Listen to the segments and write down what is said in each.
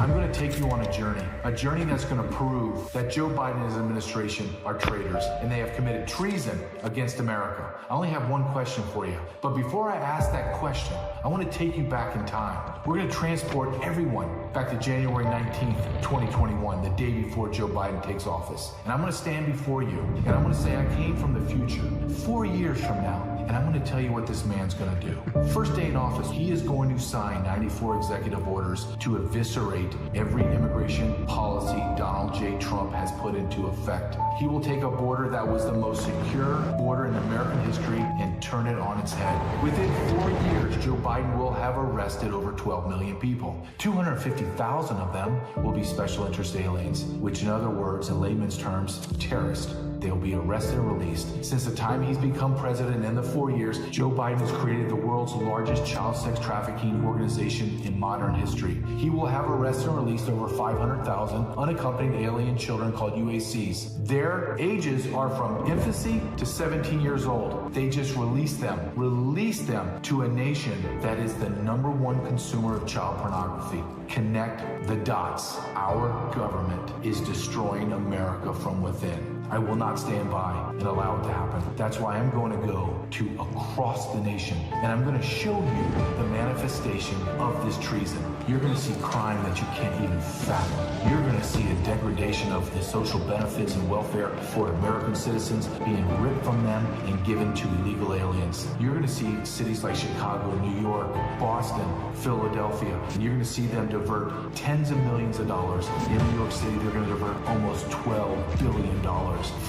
I'm going to take you on a journey that's going to prove that Joe Biden and his administration are traitors and they have committed treason against America. I only have one question for you, but before I ask that question, I want to take you back in time. We're going to transport everyone back to January 19th, 2021, the day before Joe Biden takes office. And I'm going to stand before you and I'm going to say I came from the future, 4 years from now, and I'm going to tell you what this man's going to do. First day in office, he is going to sign 94 executive orders to eviscerate every immigration policy Donald J. Trump has put into effect. He will take a border that was the most secure border in American history and turn it on its head. Within 4 years, Joe Biden will have arrested over 12 million people. 250,000 of them will be special interest aliens, which in other words, in layman's terms, terrorists. They'll be arrested and released. Since the time he's become president in the 4 years, Joe Biden has created the world's largest child sex trafficking organization in modern history. He will have arrested and released over 500,000 unaccompanied alien children called UACs. Their ages are from infancy to 17 years old. They just released them to a nation that is the #1 consumer of child pornography. Connect the dots. Our government is destroying America from within. I will not stand by and allow it to happen. That's why I'm going to go to across the nation and I'm going to show you the manifestation of this treason. You're going to see crime that you can't even fathom. You're going to see a degradation of the social benefits and welfare for American citizens being ripped from them and given to illegal aliens. You're going to see cities like Chicago, New York, Boston, Philadelphia, and you're going to see them divert tens of millions of dollars. In New York City, they're going to divert almost $12 billion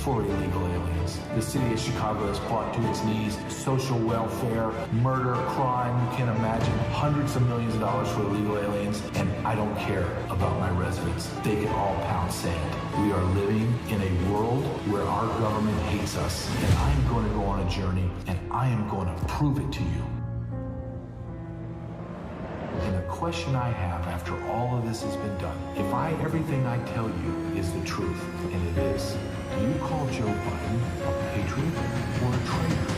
for illegal aliens. The city of Chicago has brought to its knees social welfare, murder, crime. You can imagine hundreds of millions of dollars for illegal aliens, and I don't care about my residents. They can all pound sand. We are living in a world where our government hates us, and I am going to go on a journey, and I am going to prove it to you. And the question I have after all of this has been done, if everything I tell you is the truth, and it is, do you call Joe Biden a patriot or a traitor?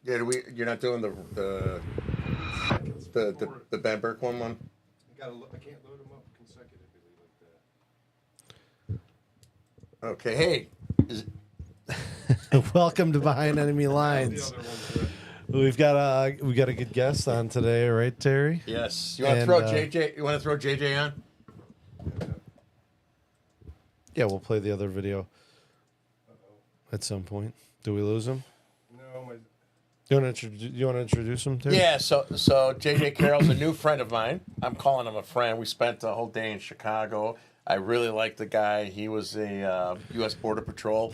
Yeah, you're not doing the Ben Bergquam one? I can't load them up consecutively like that. Okay, hey. Welcome to Behind Enemy Lines. We've got a good guest on today, right, Terry? Yes. You want to throw JJ? You want to throw JJ on? Yeah, we'll play the other video at some point. Do we lose him? No, You want to introduce him, Terry? Yeah. So JJ Carrell's a new friend of mine. I'm calling him a friend. We spent a whole day in Chicago. I really like the guy. He was a U.S. Border Patrol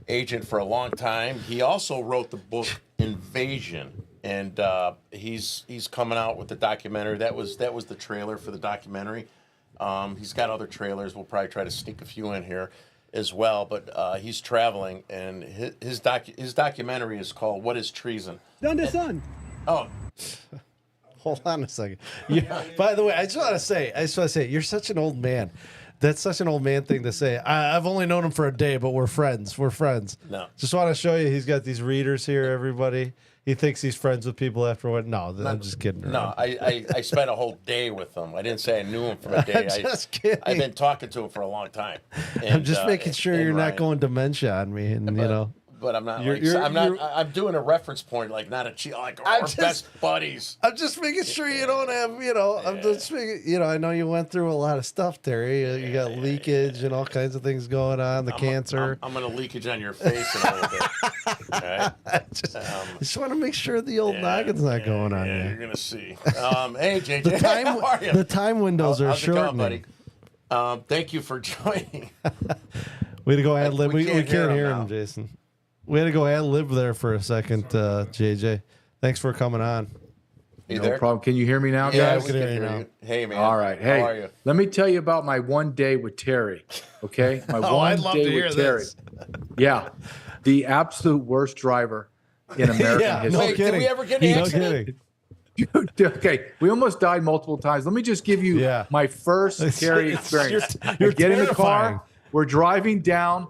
agent for a long time. He also wrote the book Invasion, and he's coming out with the documentary. That was the trailer for the documentary. He's got other trailers. We'll probably try to sneak a few in here as well. But he's traveling, and his documentary is called "What Is Treason?" Son. Oh. Hold on a second. By the way, I just want to say, you're such an old man. That's such an old man thing to say. I've only known him for a day, but we're friends. No. Just want to show you, he's got these readers here, everybody. He thinks he's friends with people after what? No, I'm just kidding. No, I spent a whole day with him. I didn't say I knew him from a day. I'm just kidding. I've been talking to him for a long time. And, I'm just making sure you're not going dementia on me, and you know. But I'm not. I'm doing a reference point, like not a cheat. Like our best buddies. I'm just making sure you don't have. You know, I'm just making. I know you went through a lot of stuff, Terry. You got leakage and all kinds of things going on. The cancer. I'm gonna leakage on your face in a little bit. All right? I just want to make sure the old noggin's not going on. Yeah, you're gonna see. Hey, JJ, the time windows are shortening. Thank you for joining. Way to go ad lib. We can't hear him, now. Jason. We had to go ad lib there for a second, JJ. Thanks for coming on. You No there? problem. Can you hear me now, Yeah, guys? we can hear you. Hey, man. All right. How are Hey, you? let me tell you about my one day with Terry. Okay, my Oh, one I'd love day to hear with Terry. this. Yeah, the absolute worst driver in American Yeah, history. no Wait, kidding. did we ever get an No accident? kidding. Dude, okay, we almost died multiple times. Let me just give you Yeah. my first Terry experience. I get in the terrifying. car. We're driving down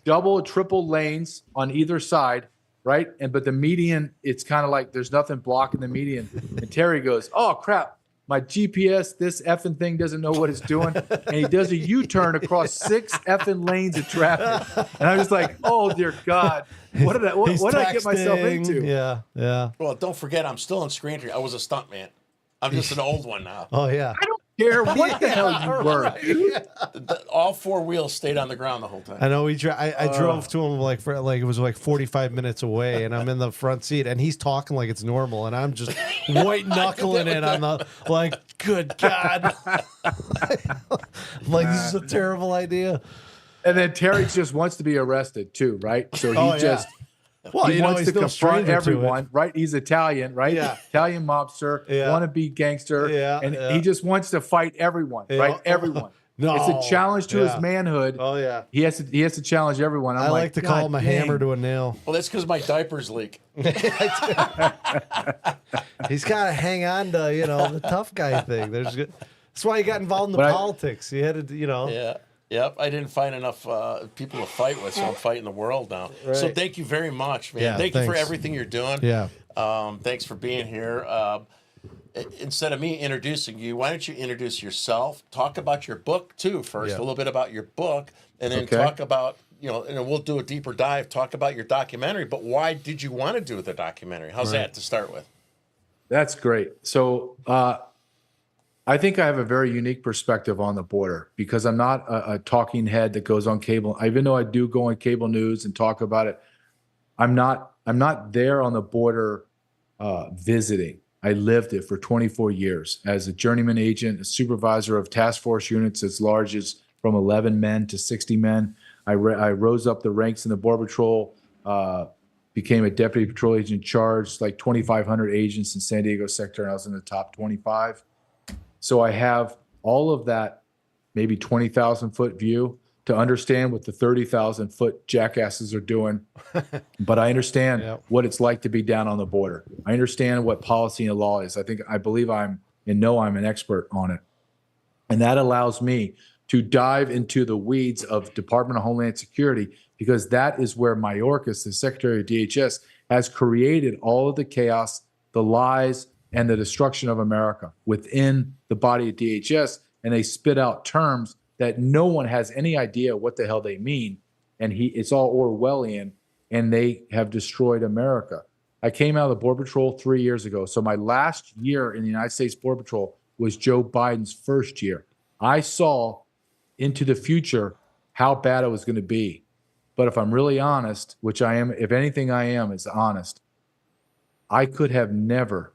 double, triple lanes on either side, right? But the median, it's kind of like there's nothing blocking the median. And Terry goes, "Oh crap, my GPS, this effing thing doesn't know what it's doing," and he does a U-turn across 6 effing lanes of traffic. And I'm just like, "Oh dear God, what did I get myself Texting. into?" Yeah, yeah. Well, don't forget, I'm still in screen here. I was a stuntman. I'm just an old one now. Oh, yeah. I don't care what the hell you were, dude. All 4 wheels stayed on the ground the whole time. I know I drove to him like it was like 45 minutes away, and I'm in the front seat, and he's talking like it's normal, and I'm just white knuckling it on the like, good God, like this is a terrible idea. And then Terry just wants to be arrested too, right? So he Oh, yeah. just Well, he wants he's to no confront stranger to it. everyone, right? He's Italian, right? Yeah. Italian mobster, Yeah. wannabe gangster, Yeah, and yeah. he just wants to fight everyone, Yeah. right? Everyone. No. It's a challenge to Yeah. his manhood. Oh yeah, He has to challenge everyone. I'm I like to call "God him a dang." hammer to a nail. Well, that's because my diapers leak. He's got to hang on to the tough guy thing. That's why he got involved in But politics. He had to Yeah. Yep. I didn't find enough people to fight with, so I'm fighting the world now. So Right. thank you very much, man. Yeah, thank you for thanks. everything you're doing. Yeah. Thanks for being here. Instead of me introducing you, why don't you introduce yourself? Talk about your book too first, Yeah. a little bit about your book, and then Okay. talk about and we'll do a deeper dive. Talk about your documentary. But why did you want to do the documentary? How's that to start with? That's great. So I think I have a very unique perspective on the border because I'm not a talking head that goes on cable. Even though I do go on cable news and talk about it, I'm not there on the border visiting. I lived it for 24 years as a journeyman agent, a supervisor of task force units as large as from 11 men to 60 men. I rose up the ranks in the Border Patrol, became a deputy patrol agent in charge, like 2,500 agents in San Diego sector, and I was in the top 25. So I have all of that, maybe 20,000 foot view to understand what the 30,000 foot jackasses are doing. But I understand Yep. what it's like to be down on the border. I understand what policy and law is. I believe I'm an expert on it. And that allows me to dive into the weeds of Department of Homeland Security, because that is where Mayorkas, the Secretary of DHS, has created all of the chaos, the lies, and the destruction of America within the body of DHS. And they spit out terms that no one has any idea what the hell they mean. And it's all Orwellian, and they have destroyed America. I came out of the Border Patrol 3 years ago. So my last year in the United States Border Patrol was Joe Biden's first year. I saw into the future how bad it was going to be. But if I'm really honest, which I am, if anything I am is honest, I could have never,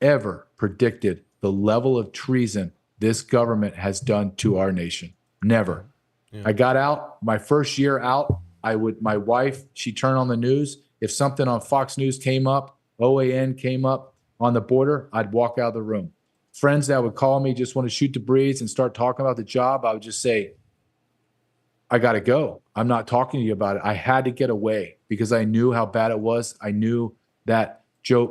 ever predicted the level of treason this government has done to our nation. Never. Yeah. I got out, my first year out, my wife, she turned on the news. If something on Fox News came up, OAN came up on the border, I'd walk out of the room. Friends that would call me, just want to shoot the breeze and start talking about the job, I would just say, I got to go. I'm not talking to you about it. I had to get away because I knew how bad it was. I knew that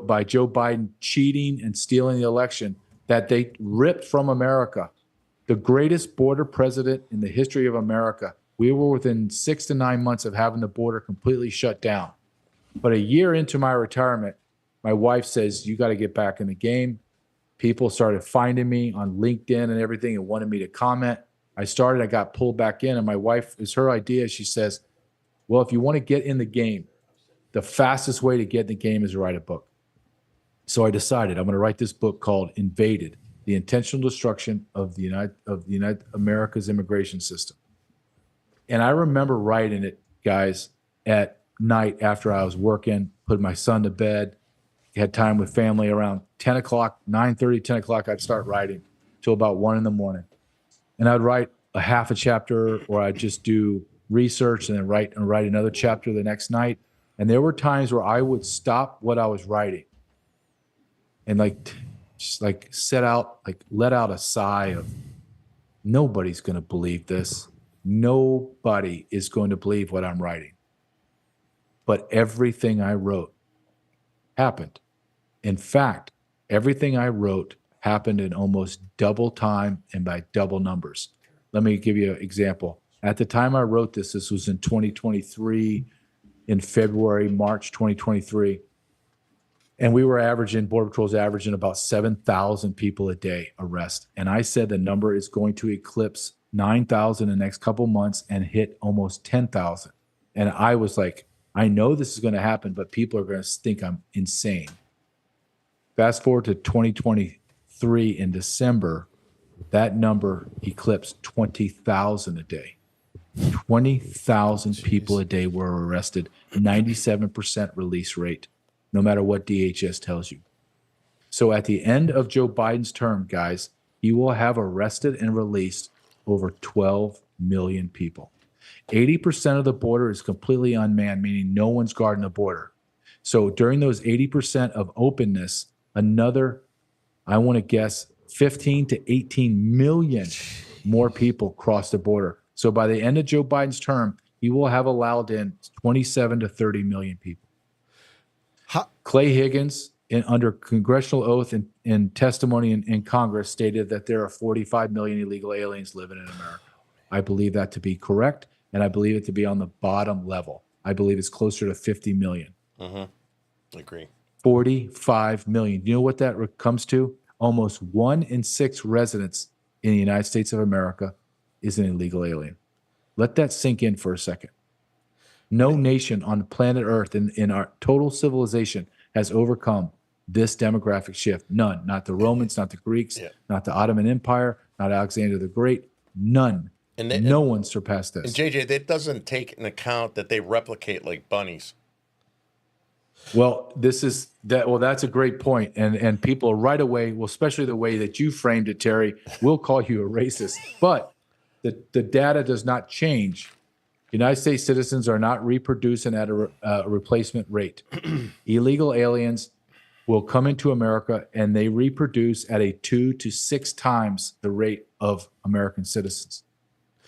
by Joe Biden cheating and stealing the election, that they ripped from America the greatest border president in the history of America. We were within 6 to 9 months of having the border completely shut down. But a year into my retirement, my wife says, you got to get back in the game. People started finding me on LinkedIn and everything and wanted me to comment. I got pulled back in, and my wife, it's her idea. She says, well, if you want to get in the game, the fastest way to get in the game is to write a book. So I decided I'm going to write this book called Invaded, The Intentional Destruction of the United America's Immigration System. And I remember writing it, guys, at night after I was working, put my son to bed, had time with family around 10 o'clock, 9:30, 10 o'clock, I'd start writing till about 1 in the morning. And I'd write a half a chapter, or I'd just do research and then write another chapter the next night. And there were times where I would stop what I was writing and like just like let out a sigh of nobody's going to believe this. Nobody is going to believe what I'm writing. But everything I wrote happened. In fact, everything I wrote happened in almost double time and by double numbers. Let me give you an example. At the time I wrote this was in 2023, in February, March 2023. And we were Border Patrol's averaging about 7,000 people a day arrest. And I said the number is going to eclipse 9,000 in the next couple months and hit almost 10,000. And I was like, I know this is going to happen, but people are going to think I'm insane. Fast forward to 2023 in December, that number eclipsed 20,000 a day. 20,000 people a day were arrested, 97% release rate, no matter what DHS tells you. So at the end of Joe Biden's term, guys, he will have arrested and released over 12 million people. 80% of the border is completely unmanned, meaning no one's guarding the border. So during those 80% of openness, another, I want to guess, 15 to 18 million more people cross the border. So by the end of Joe Biden's term, he will have allowed in 27 to 30 million people. Clay Higgins, under congressional oath and testimony in Congress, stated that there are 45 million illegal aliens living in America. I believe that to be correct, and I believe it to be on the bottom level. I believe it's closer to 50 million. Agree. 45 million. You know what that comes to? Almost 1 in 6 residents in the United States of America is an illegal alien. Let that sink in for a second. No nation on planet Earth in our total civilization has overcome this demographic shift. None. Not the Romans, not the Greeks, not the Ottoman Empire, not Alexander the Great. None. No one surpassed this. And JJ, that doesn't take into account that they replicate like bunnies. Well, that's a great point. And people right away, well, especially the way that you framed it, Terry, will call you a racist. But the data does not change. United States citizens are not reproducing at a replacement rate. Illegal aliens will come into America and they reproduce at a 2 to 6 times the rate of American citizens.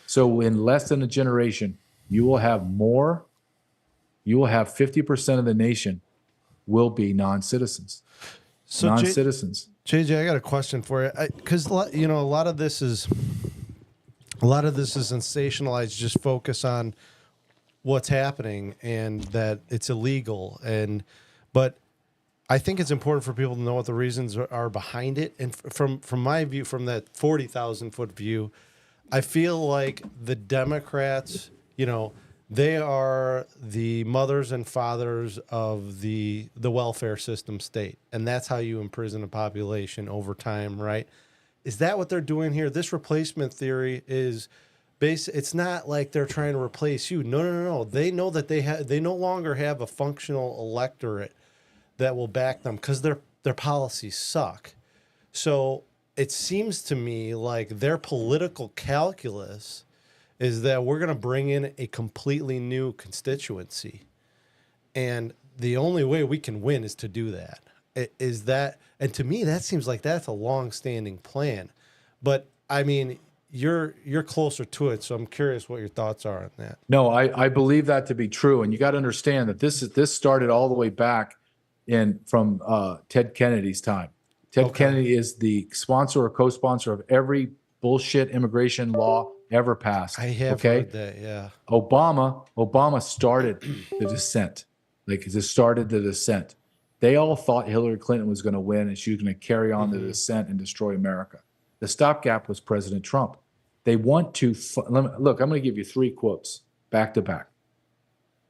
So in less than a generation, you will have 50% of the nation will be non-citizens. So non-citizens. JJ, I got a question for you. Because, a lot of this is sensationalized, just focus on what's happening and that it's illegal. But I think it's important for people to know what the reasons are behind it. And from my view, from that 40,000 foot view, I feel like the Democrats, they are the mothers and fathers of the welfare system state. And that's how you imprison a population over time, right? Is that what they're doing here? This replacement theory is it's not like they're trying to replace you. No. They know that they no longer have a functional electorate that will back them because their policies suck. So it seems to me like their political calculus is that we're going to bring in a completely new constituency. And the only way we can win is to do that. And to me, that seems like that's a long-standing plan. But, I mean, you're closer to it, so I'm curious what your thoughts are on that. No, I believe that to be true. And you got to understand that this started all the way back from Ted Kennedy's time. Ted Kennedy is the sponsor or co-sponsor of every bullshit immigration law ever passed. I have heard that, yeah. Obama started the descent. Started the descent. They all thought Hillary Clinton was going to win and she was going to carry on the descent and destroy America. The stopgap was President Trump. They want to look. I'm going to give you 3 quotes back to back.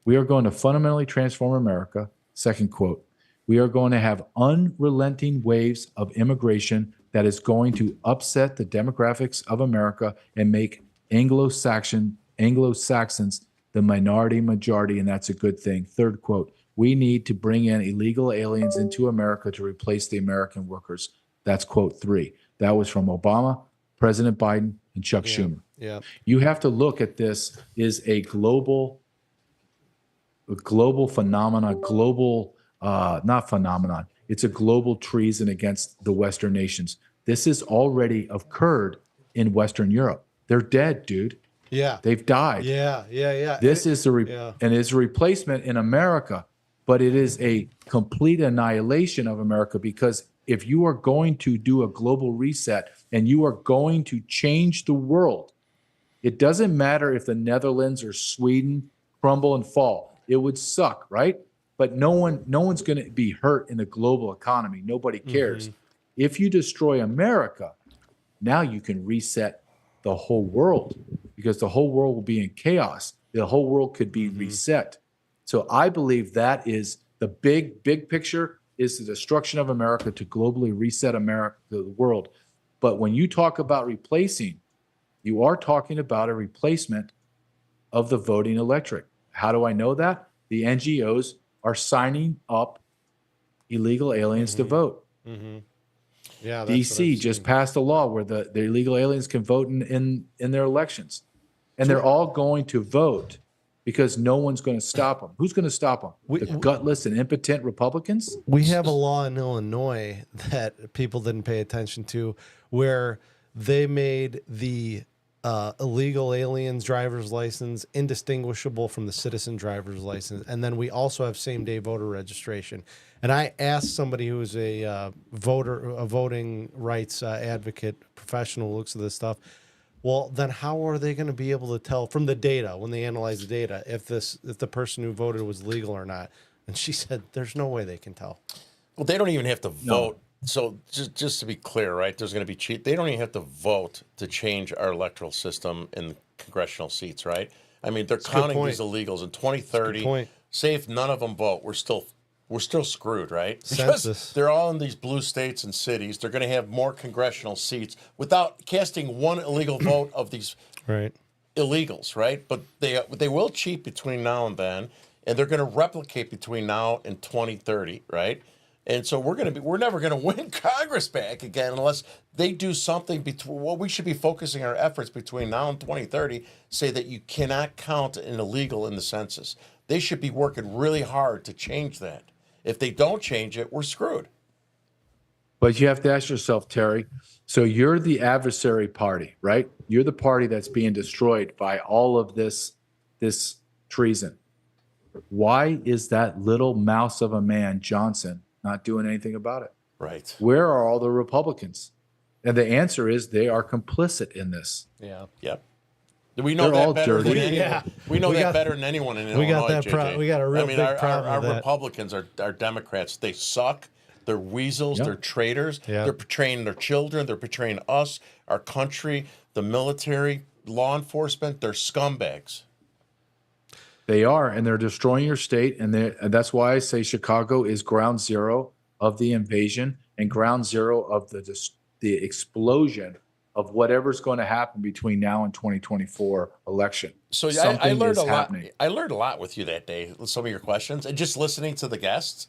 We are going to fundamentally transform America. Second quote. We are going to have unrelenting waves of immigration that is going to upset the demographics of America and make Anglo-Saxons the minority majority, and that's a good thing. Third quote. We need to bring in illegal aliens into America to replace the American workers. That's quote 3. That was from Obama, President Biden, and Chuck Schumer. Yeah. You have to look at this as a global phenomenon, not phenomenon. It's a global treason against the Western nations. This has already occurred in Western Europe. They're dead, dude. Yeah. They've died. Yeah. This is and is a replacement in America, but it is a complete annihilation of America, because if you are going to do a global reset and you are going to change the world, it doesn't matter if the Netherlands or Sweden crumble and fall. It would suck, right? But no one's going to be hurt in the global economy. Nobody cares. If you destroy America, now you can reset the whole world, because the whole world will be in chaos. The whole world could be reset. So I believe that is the big picture, is the destruction of America to globally reset America, the world. But when you talk about replacing, you are talking about a replacement of the voting electorate. How do I know that? The NGOs are signing up illegal aliens to vote. Yeah, that's what DC I've just seen. passed a law where the illegal aliens can vote in their elections. And they're all going to vote because no one's going to stop them. Who's going to stop them? The gutless and impotent Republicans? We have a law in Illinois that people didn't pay attention to, where they made the illegal aliens driver's license indistinguishable from the citizen driver's license. And then we also have same-day voter registration. And I asked somebody who is a voting rights advocate, professional who looks at this stuff, well, then how are they going to be able to tell from the data, when they analyze the data, if the person who voted was legal or not? And she said, there's no way they can tell. Well, they don't even have to vote. So just to be clear, right, there's going to be cheat. They don't even have to vote to change our electoral system in congressional seats, right? I mean, they're counting these illegals in 2030. Say if none of them vote, we're still screwed, right? Because Census. they're all in these blue states and cities. They're going to have more congressional seats without casting one illegal vote of these illegals, right? But they will cheat between now and then, and they're going to replicate between now and 2030, right? And so we're never going to win Congress back again unless they do something between what we should be focusing our efforts between now and 2030, say that you cannot count an illegal in the census. They should be working really hard to change that. If they don't change it, we're screwed. But you have to ask yourself, Terry, so you're the adversary party, right? You're the party that's being destroyed by all of this treason. Why is that little mouse of a man, Johnson, not doing anything about it? Right. Where are all the Republicans? And the answer is they are complicit in this. Yeah. Yep. We know They're all that better dirty. than anyone. Yeah. We know We that got- better than anyone in we got Illinois, that pro- JJ. we got a real I mean, big our, problem our with that. Republicans are Democrats. They suck. They're weasels. Yep. They're traitors. Yep. They're betraying their children. They're betraying us, our country, the military, law enforcement. They're scumbags. They are, and they're destroying your state. And that's why I say Chicago is ground zero of the invasion and ground zero of the explosion of whatever's going to happen between now and 2024 election. So I Something learned is a lot. happening. I learned a lot with you that day. With some of your questions and just listening to the guests.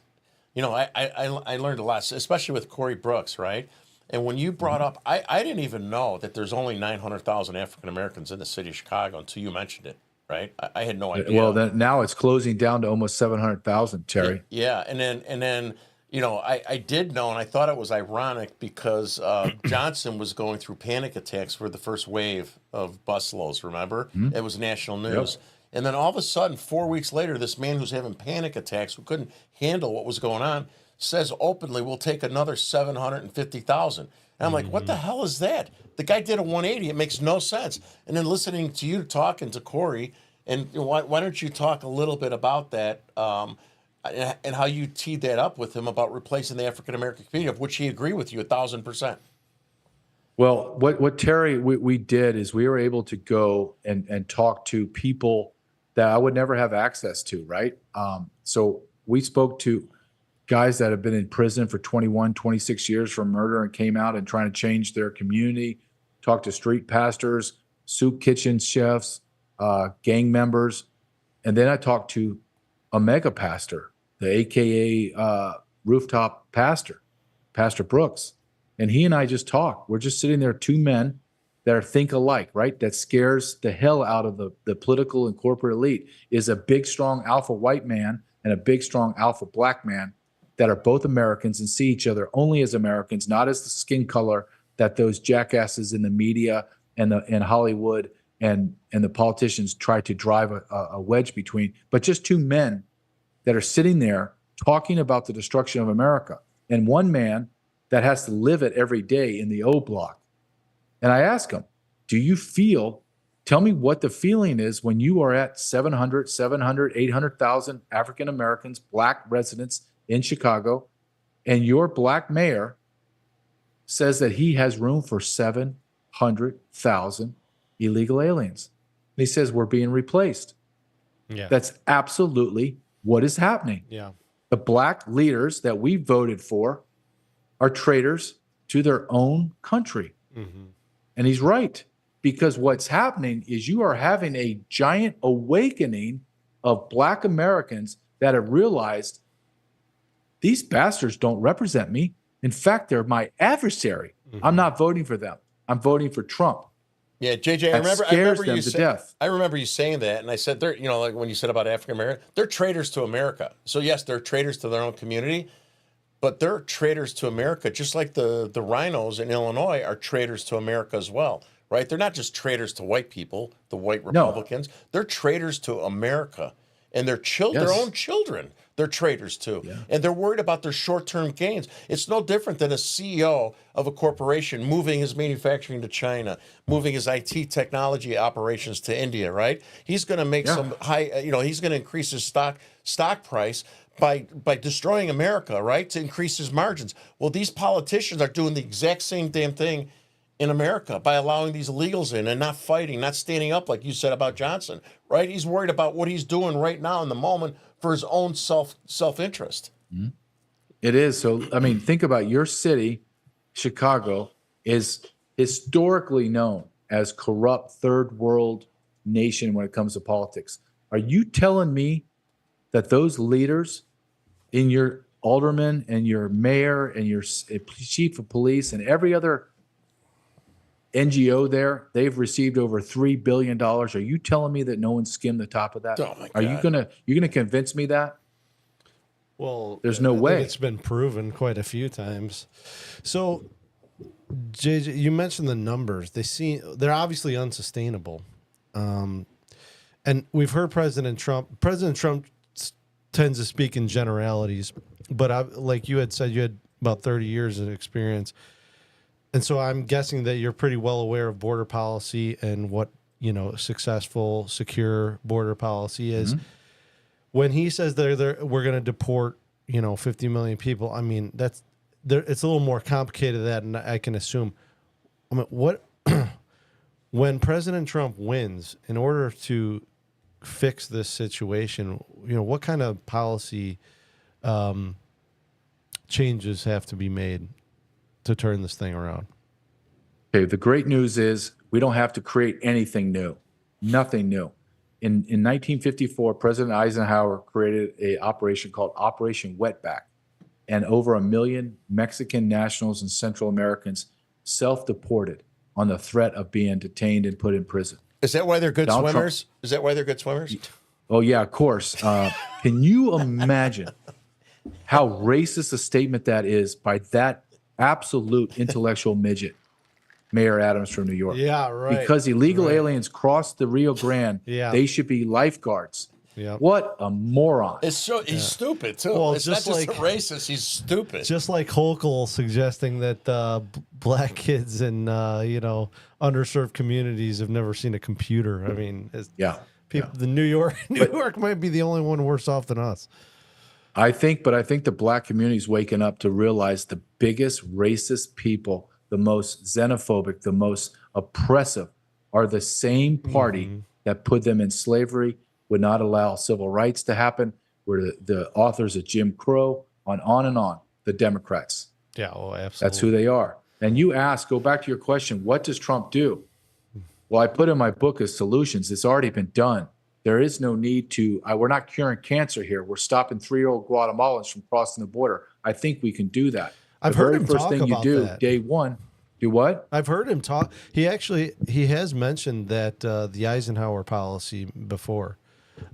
You know, I learned a lot, especially with Corey Brooks, right? And when you brought up, I didn't even know that there's only 900,000 African Americans in the city of Chicago until you mentioned it, right? I had no idea. Well, then now it's closing down to almost 700,000, Terry. Yeah, and then you know, I did know, and I thought it was ironic because Johnson was going through panic attacks for the first wave of busloads. Remember, it was national news. Yep. And then all of a sudden, 4 weeks later, this man who's having panic attacks, who couldn't handle what was going on, says openly, "We'll take another 750,000." And I'm like, what the hell is that? The guy did a 180. It makes no sense. And then listening to you talking to Corey, and why don't you talk a little bit about that and how you teed that up with him about replacing the African American community, of which he agreed with you 1,000%. Well, what Terry, we did is we were able to go and talk to people that I would never have access to, right? So we spoke to guys that have been in prison for 21, 26 years for murder and came out and trying to change their community, talked to street pastors, soup kitchen chefs, gang members. And then I talked to a mega pastor, the AKA rooftop pastor, Pastor Brooks. And he and I just talked. We're just sitting there, two men that are think alike, right? That scares the hell out of the political and corporate elite, is a big, strong alpha white man and a big, strong alpha black man that are both Americans and see each other only as Americans, not as the skin color that those jackasses in the media and in Hollywood and the politicians try to drive a wedge between, but just two men that are sitting there talking about the destruction of America, and one man that has to live it every day in the O Block. And I ask him, do you feel, tell me what the feeling is when you are at 700, 800,000 African Americans, black residents in Chicago, and your black mayor says that he has room for 700,000 illegal aliens. And he says we're being replaced. Yeah. That's absolutely what is happening. Yeah. The black leaders that we voted for are traitors to their own country. Mm-hmm. And he's right, because what's happening is you are having a giant awakening of black Americans that have realized these bastards don't represent me. In fact, they're my adversary. Mm-hmm. I'm not voting for them. I'm voting for Trump. Yeah, JJ, I remember you saying that, and I said, they're, you know, like when you said about African American, they're traitors to America. So yes, they're traitors to their own community, but they're traitors to America, just like the rhinos in Illinois are traitors to America as well, right? They're not just traitors to white people, the white Republicans. No. They're traitors to America, and their own children. They're traitors too. Yeah. And they're worried about their short-term gains. It's no different than a CEO of a corporation moving his manufacturing to China, moving his IT technology operations to India, right? He's going to make some high, he's going to increase his stock price by destroying America, right? To increase his margins. Well, these politicians are doing the exact same damn thing in America by allowing these illegals in and not fighting, not standing up like you said about Johnson, right? He's worried about what he's doing right now in the moment for his own self-interest. Mm-hmm. It is. So, I mean, think about your city, Chicago, is historically known as corrupt third world nation when it comes to politics. Are you telling me that those leaders in your alderman and your mayor and your chief of police and every other NGO there, they've received over $3 billion. Are you telling me that no one skimmed the top of that? Oh my God. Are you gonna convince me that? Well, there's no way. It's been proven quite a few times. So, JJ, you mentioned the numbers. They're obviously unsustainable. And we've heard President Trump tends to speak in generalities, but like you had said, you had about 30 years of experience. And so I'm guessing that you're pretty well aware of border policy and what, successful, secure border policy is. Mm-hmm. When he says we're going to deport, 50 million people, I mean, it's a little more complicated than that, and I can assume. I mean, when President Trump wins, in order to fix this situation, what kind of policy changes have to be made to turn this thing around? Okay, the great news is we don't have to create anything new, nothing new. In 1954, President Eisenhower created an operation called Operation Wetback, and over 1 million Mexican nationals and Central Americans self-deported on the threat of being detained and put in prison. Is that why they're good swimmers? Is that why they're good swimmers? Oh, yeah, of course. Can you imagine how racist a statement that is by that absolute intellectual midget, Mayor Adams from New York? Yeah, right. Because illegal aliens crossed the Rio Grande, they should be lifeguards. Yeah. What a moron. He's stupid, too. Well, it's not just racist, he's stupid. Just like Hochul suggesting that black kids in, underserved communities have never seen a computer. I mean, the New York might be the only one worse off than us. I think the black community is waking up to realize the biggest racist people, the most xenophobic, the most oppressive, are the same party that put them in slavery, would not allow civil rights to happen, were the authors of Jim Crow, on and on, the Democrats. Yeah, oh, absolutely. That's who they are. And you go back to your question, what does Trump do? Well, I put in my book as solutions. It's already been done. There is no need to, we're not curing cancer here. We're stopping 3-year-old Guatemalans from crossing the border. I think we can do that. I've heard him talk about that. Day one, do what? I've heard him talk. He has mentioned that the Eisenhower policy before.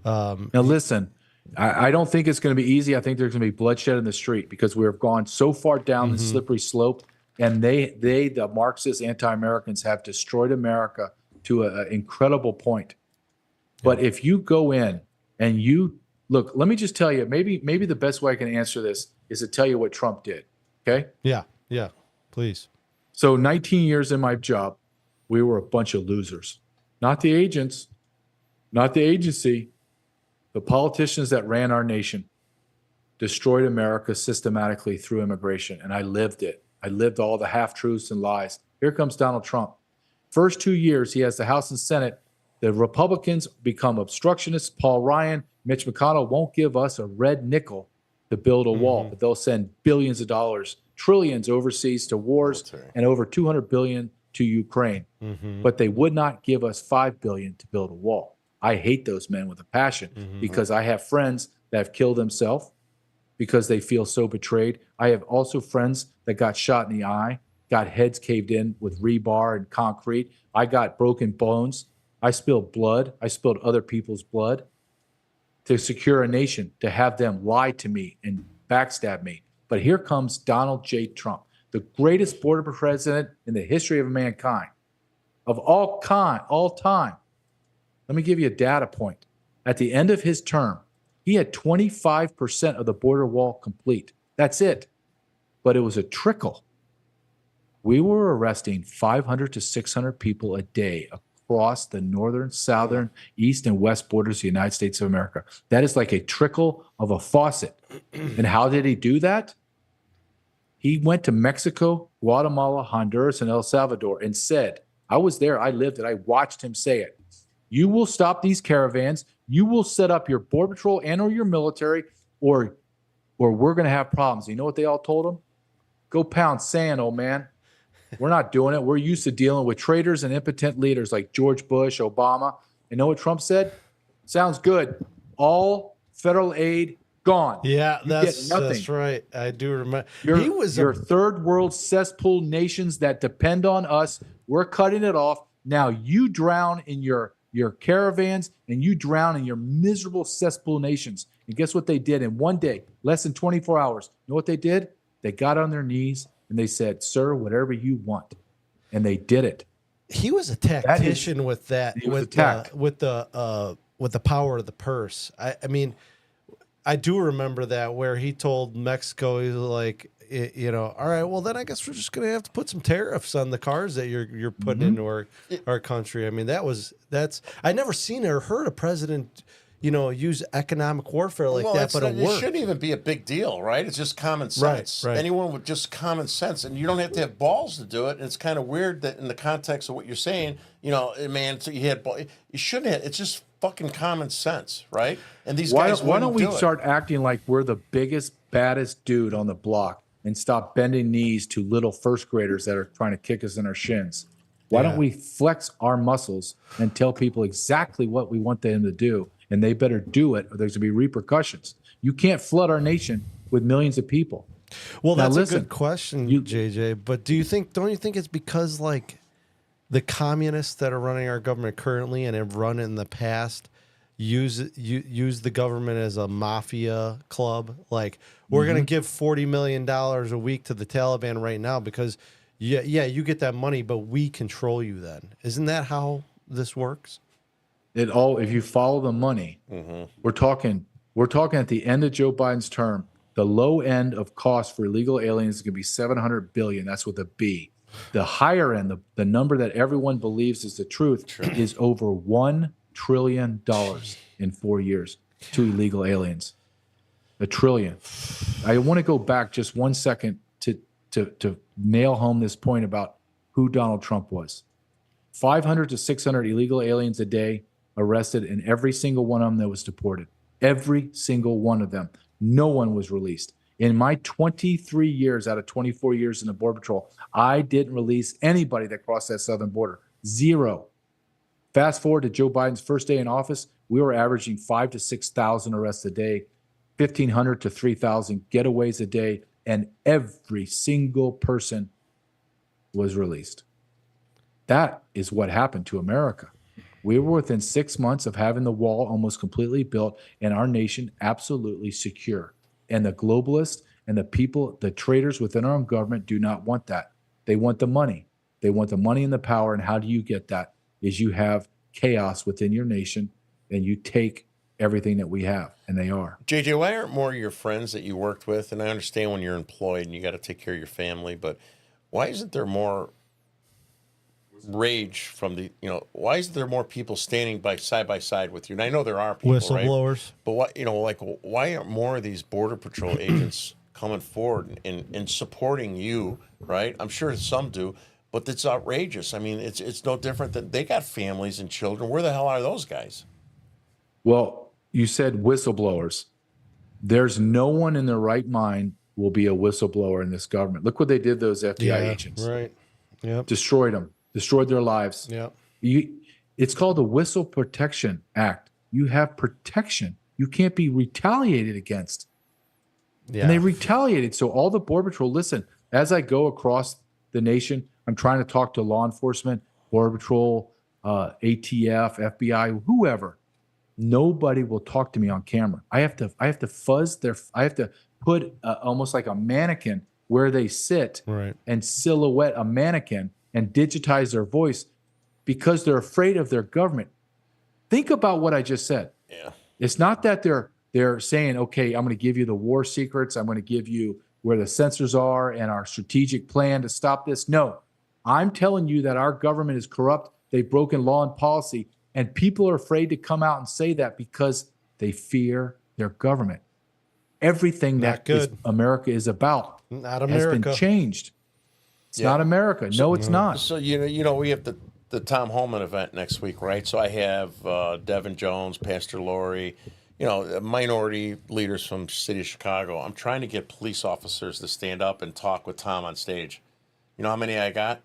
Now listen, I don't think it's going to be easy. I think there's going to be bloodshed in the street because we have gone so far down the slippery slope, and the Marxist anti-Americans have destroyed America to an incredible point. But if you go in and you look, let me just tell you, maybe the best way I can answer this is to tell you what Trump did. Okay? Yeah, please. So 19 years in my job, we were a bunch of losers. Not the agents, not the agency, the politicians that ran our nation destroyed America systematically through immigration, and I lived it. I lived all the half-truths and lies. Here comes Donald Trump. First 2 years, he has the House and Senate. The Republicans become obstructionists. Paul Ryan, Mitch McConnell won't give us a red nickel to build a wall, but they'll send billions of dollars, trillions overseas to wars, and over $200 billion to Ukraine. But they would not give us $5 billion to build a wall. I hate those men with a passion because I have friends that have killed themselves because they feel so betrayed. I have also friends that got shot in the eye, got heads caved in with rebar and concrete. I got broken bones. I spilled blood. I spilled other people's blood to secure a nation, to have them lie to me and backstab me. But here comes Donald J. Trump, the greatest border president in the history of mankind, of all time. Let me give you a data point. At the end of his term, he had 25% of the border wall complete. That's it. But it was a trickle. We were arresting 500 to 600 people a day across the northern, southern, east, and west borders of the United States of America. That is like a trickle of a faucet. And how did he do that? He went to Mexico, Guatemala, Honduras, and El Salvador and said, I was there, I lived it, I watched him say it. You will stop these caravans. You will set up your border patrol and or your military, or we're going to have problems. You know what they all told him? Go pound sand, old man. We're not doing it. We're used to dealing with traitors and impotent leaders like George Bush, Obama. You know what Trump said? Sounds good. All federal aid gone. Yeah, You get nothing. that's right. I do remember. He was your third world cesspool nations that depend on us. We're cutting it off. Now you drown in your caravans and you drown in your miserable cesspool nations. And guess what they did in one day, less than 24 hours? You know what they did? They got on their knees and they said, sir, whatever you want. And they did it. He was a tactician with that, with the power of the purse. I mean, I do remember that where he told Mexico, he was like, all right, well then I guess we're just gonna have to put some tariffs on the cars that you're putting into our country. I mean, that's I never seen or heard a president, use economic warfare like that, but it shouldn't even be a big deal, right? It's just common sense. Right. Anyone with just common sense, and you don't have to have balls to do it. And it's kind of weird that in the context of what you're saying, man, so you shouldn't have. It's just fucking common sense, right? And these guys, why don't we start acting like we're the biggest, baddest dude on the block and stop bending knees to little first graders that are trying to kick us in our shins? Why don't we flex our muscles and tell people exactly what we want them to do, and they better do it, or there's going to be repercussions. You can't flood our nation with millions of people. Well, that's a good question, JJ. But don't you think it's because like the communists that are running our government currently and have run it in the past use the government as a mafia club? Like, we're going to give $40 million a week to the Taliban right now because you get that money, but we control you then. Isn't that how this works? If you follow the money, we're talking at the end of Joe Biden's term, the low end of cost for illegal aliens is going to be $700 billion. That's with a B. The higher end, the number that everyone believes is the truth, is over $1 trillion in 4 years to illegal aliens. $1 trillion. I want to go back just 1 second to nail home this point about who Donald Trump was. 500 to 600 illegal aliens a day arrested, and every single one of them that was deported. Every single one of them. No one was released. In my 23 years out of 24 years in the Border Patrol, I didn't release anybody that crossed that southern border. Zero. Fast forward to Joe Biden's first day in office, we were averaging 5,000 to 6,000 arrests a day, 1,500 to 3,000 getaways a day, and every single person was released. That is what happened to America. We were within 6 months of having the wall almost completely built and our nation absolutely secure. And the globalists and the people, the traitors within our own government do not want that. They want the money. They want the money and the power. And how do you get that? Is you have chaos within your nation and you take everything that we have, and they are. JJ, why aren't more of your friends that you worked with, and I understand when you're employed and you got to take care of your family, but why isn't there more rage from the, why isn't there more people standing by side with you? And I know there are people, Whistleblowers. right? But why aren't more of these Border Patrol agents coming forward and supporting you, right? I'm sure some do, but it's outrageous. I mean, it's no different than they got families and children. Where the hell are those guys? Well, you said whistleblowers. There's no one in their right mind will be a whistleblower in this government. Look what they did to those FBI agents. Right. Yep. Destroyed them. Destroyed their lives. Yep. It's called the Whistle Protection Act. You have protection. You can't be retaliated against. Yeah. And they retaliated. So all the Border Patrol, listen, as I go across the nation, I'm trying to talk to law enforcement, Border Patrol, ATF, FBI, whoever. Nobody will talk to me on camera. I have to I have to put almost like a mannequin where they sit, right, and silhouette a mannequin and digitize their voice because they're afraid of their government. Think about what I just said. Yeah. It's not that they're saying, okay, I'm going to give you the war secrets. I'm going to give you where the sensors are and our strategic plan to stop this. No, I'm telling you that our government is corrupt. They've broken law and policy. And people are afraid to come out and say that because they fear their government. Everything America is about has been changed. It's not America. No, it's not. So, we have the Tom Holman event next week, right? So I have Devin Jones, Pastor Lori, minority leaders from the city of Chicago. I'm trying to get police officers to stand up and talk with Tom on stage. You know how many I got?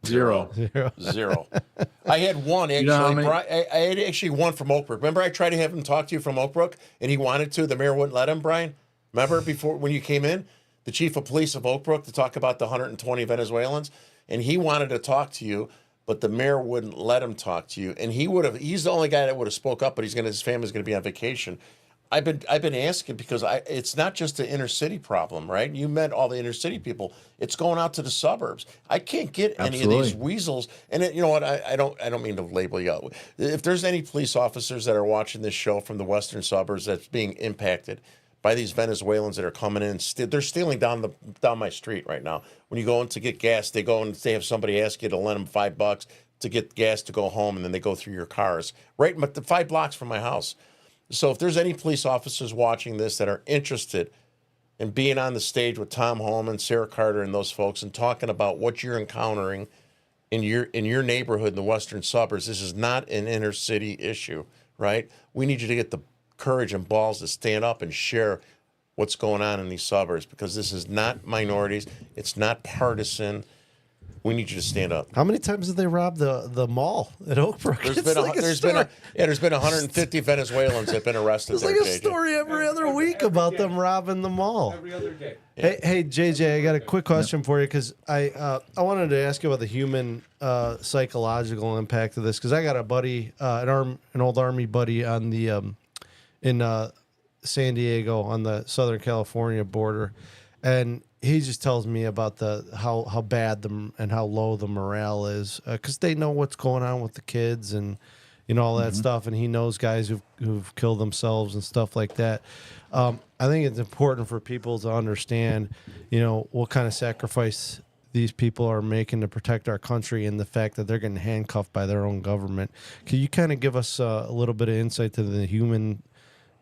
Zero. I had one actually. I had actually one from Oak Brook. Remember, I tried to have him talk to you from Oak Brook, and he wanted to. The mayor wouldn't let him. Brian, remember before when you came in, the chief of police of Oak Brook to talk about the 120 Venezuelans, and he wanted to talk to you, but the mayor wouldn't let him talk to you. And he would have. He's the only guy that would have spoke up, but his family's going to be on vacation. I've been asking because it's not just an inner city problem, right? You met all the inner city people. It's going out to the suburbs. I can't get any of these weasels. And you know what? I don't mean to label you out. If there's any police officers that are watching this show from the western suburbs that's being impacted by these Venezuelans that are coming in, they're stealing down my street right now. When you go in to get gas, they go and they have somebody ask you to lend them $5 to get gas to go home, and then they go through your cars right 5 blocks from my house. So if there's any police officers watching this that are interested in being on the stage with Tom Holman, Sarah Carter, and those folks and talking about what you're encountering in your neighborhood in the western suburbs, this is not an inner city issue, right? We need you to get the courage and balls to stand up and share what's going on in these suburbs because this is not minorities. It's not partisan. We need you to stand up. How many times have they robbed the mall at Oak Brook? There's been 150 Venezuelans that have been arrested. It's like a story every other week about them robbing the mall. Every other day. Hey, JJ, I got a quick question for you because I wanted to ask you about the human psychological impact of this because I got a buddy, an old Army buddy on the in San Diego on the Southern California border, and he just tells me about how bad and how low the morale is because they know what's going on with the kids and all that stuff, and he knows guys who've killed themselves and stuff like that. I think it's important for people to understand, what kind of sacrifice these people are making to protect our country and the fact that they're getting handcuffed by their own government. Can you kind of give us a little bit of insight to the human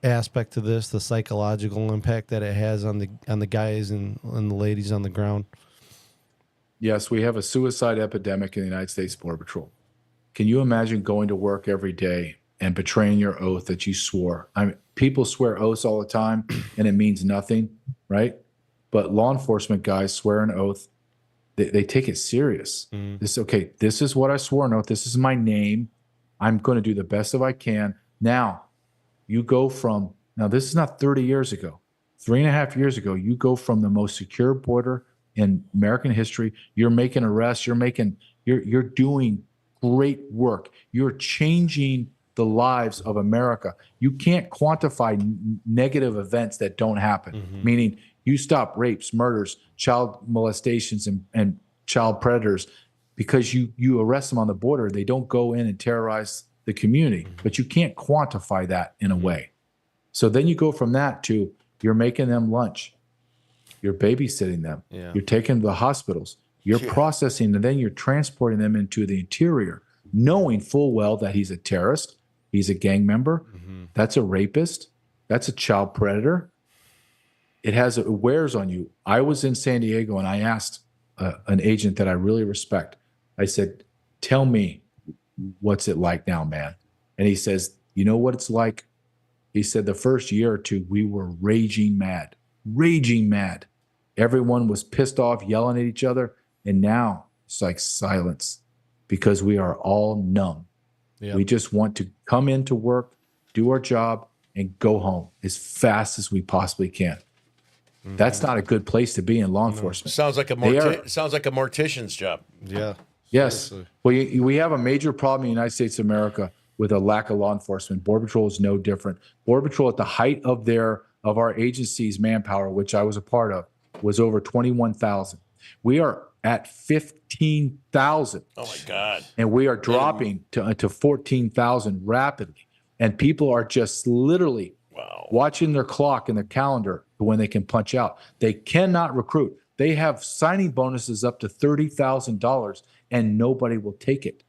aspect to this, the psychological impact that it has on the guys and the ladies on the ground? Yes, we have a suicide epidemic in the United States Border Patrol. Can you imagine going to work every day and betraying your oath that you swore? I mean, people swear oaths all the time and it means nothing, right? But law enforcement guys swear an oath. They take it serious. This is what I swore an oath. This is my name. I'm going to do the best that I can. Now, you go from, this is not 30 years ago, 3.5 years ago, you go from the most secure border in American history. You're making arrests. You're doing great work. You're changing the lives of America. You can't quantify negative events that don't happen, meaning you stop rapes, murders, child molestations, and child predators because you arrest them on the border. They don't go in and terrorize the community, but you can't quantify that in a way. So then you go from that to you're making them lunch. You're babysitting them. Yeah. You're taking them to the hospitals. You're processing, and then you're transporting them into the interior, knowing full well that he's a terrorist, he's a gang member, that's a rapist, that's a child predator. It wears on you. I was in San Diego, and I asked an agent that I really respect. I said, "Tell me, what's it like now, man?" And he says, "You know what it's like?" He said, "The first year or two, we were raging mad. Everyone was pissed off, yelling at each other. And now it's like silence because we are all numb. Yeah. We just want to come into work, do our job, and go home as fast as we possibly can." That's not a good place to be in law enforcement. Sounds like a mortician's job. Yeah. Yes. Seriously. Well, we have a major problem in the United States of America with a lack of law enforcement. Border Patrol is no different. Border Patrol, at the height of our agency's manpower, which I was a part of, was over 21,000. We are at 15,000. Oh my God. And we are dropping to 14,000 rapidly. And people are just literally watching their clock and their calendar when they can punch out. They cannot recruit. They have signing bonuses up to $30,000 and nobody will take it.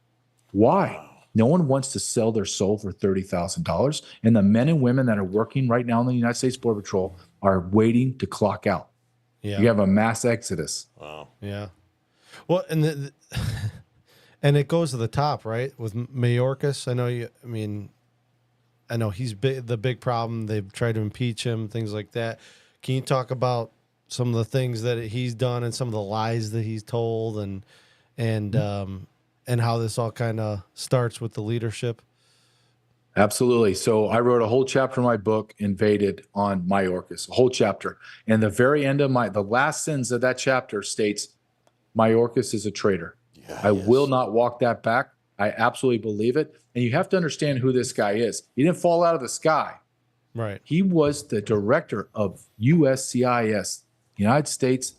Why? Wow. No one wants to sell their soul for $30,000. And the men and women that are working right now in the United States Border Patrol are waiting to clock out. Yeah. You have a mass exodus. Wow. Yeah. Well, and and it goes to the top, right? With Mayorkas. I know he's the big problem. They've tried to impeach him, things like that. Can you talk about some of the things that he's done and some of the lies that he's told and how this all kind of starts with the leadership? Absolutely. So I wrote a whole chapter in my book, Invaded, on Mayorkas, a whole chapter. And the very end of the last sentence of that chapter states, Mayorkas is a traitor. Yeah, I will not walk that back. I absolutely believe it. And you have to understand who this guy is. He didn't fall out of the sky. Right. He was the director of USCIS, United States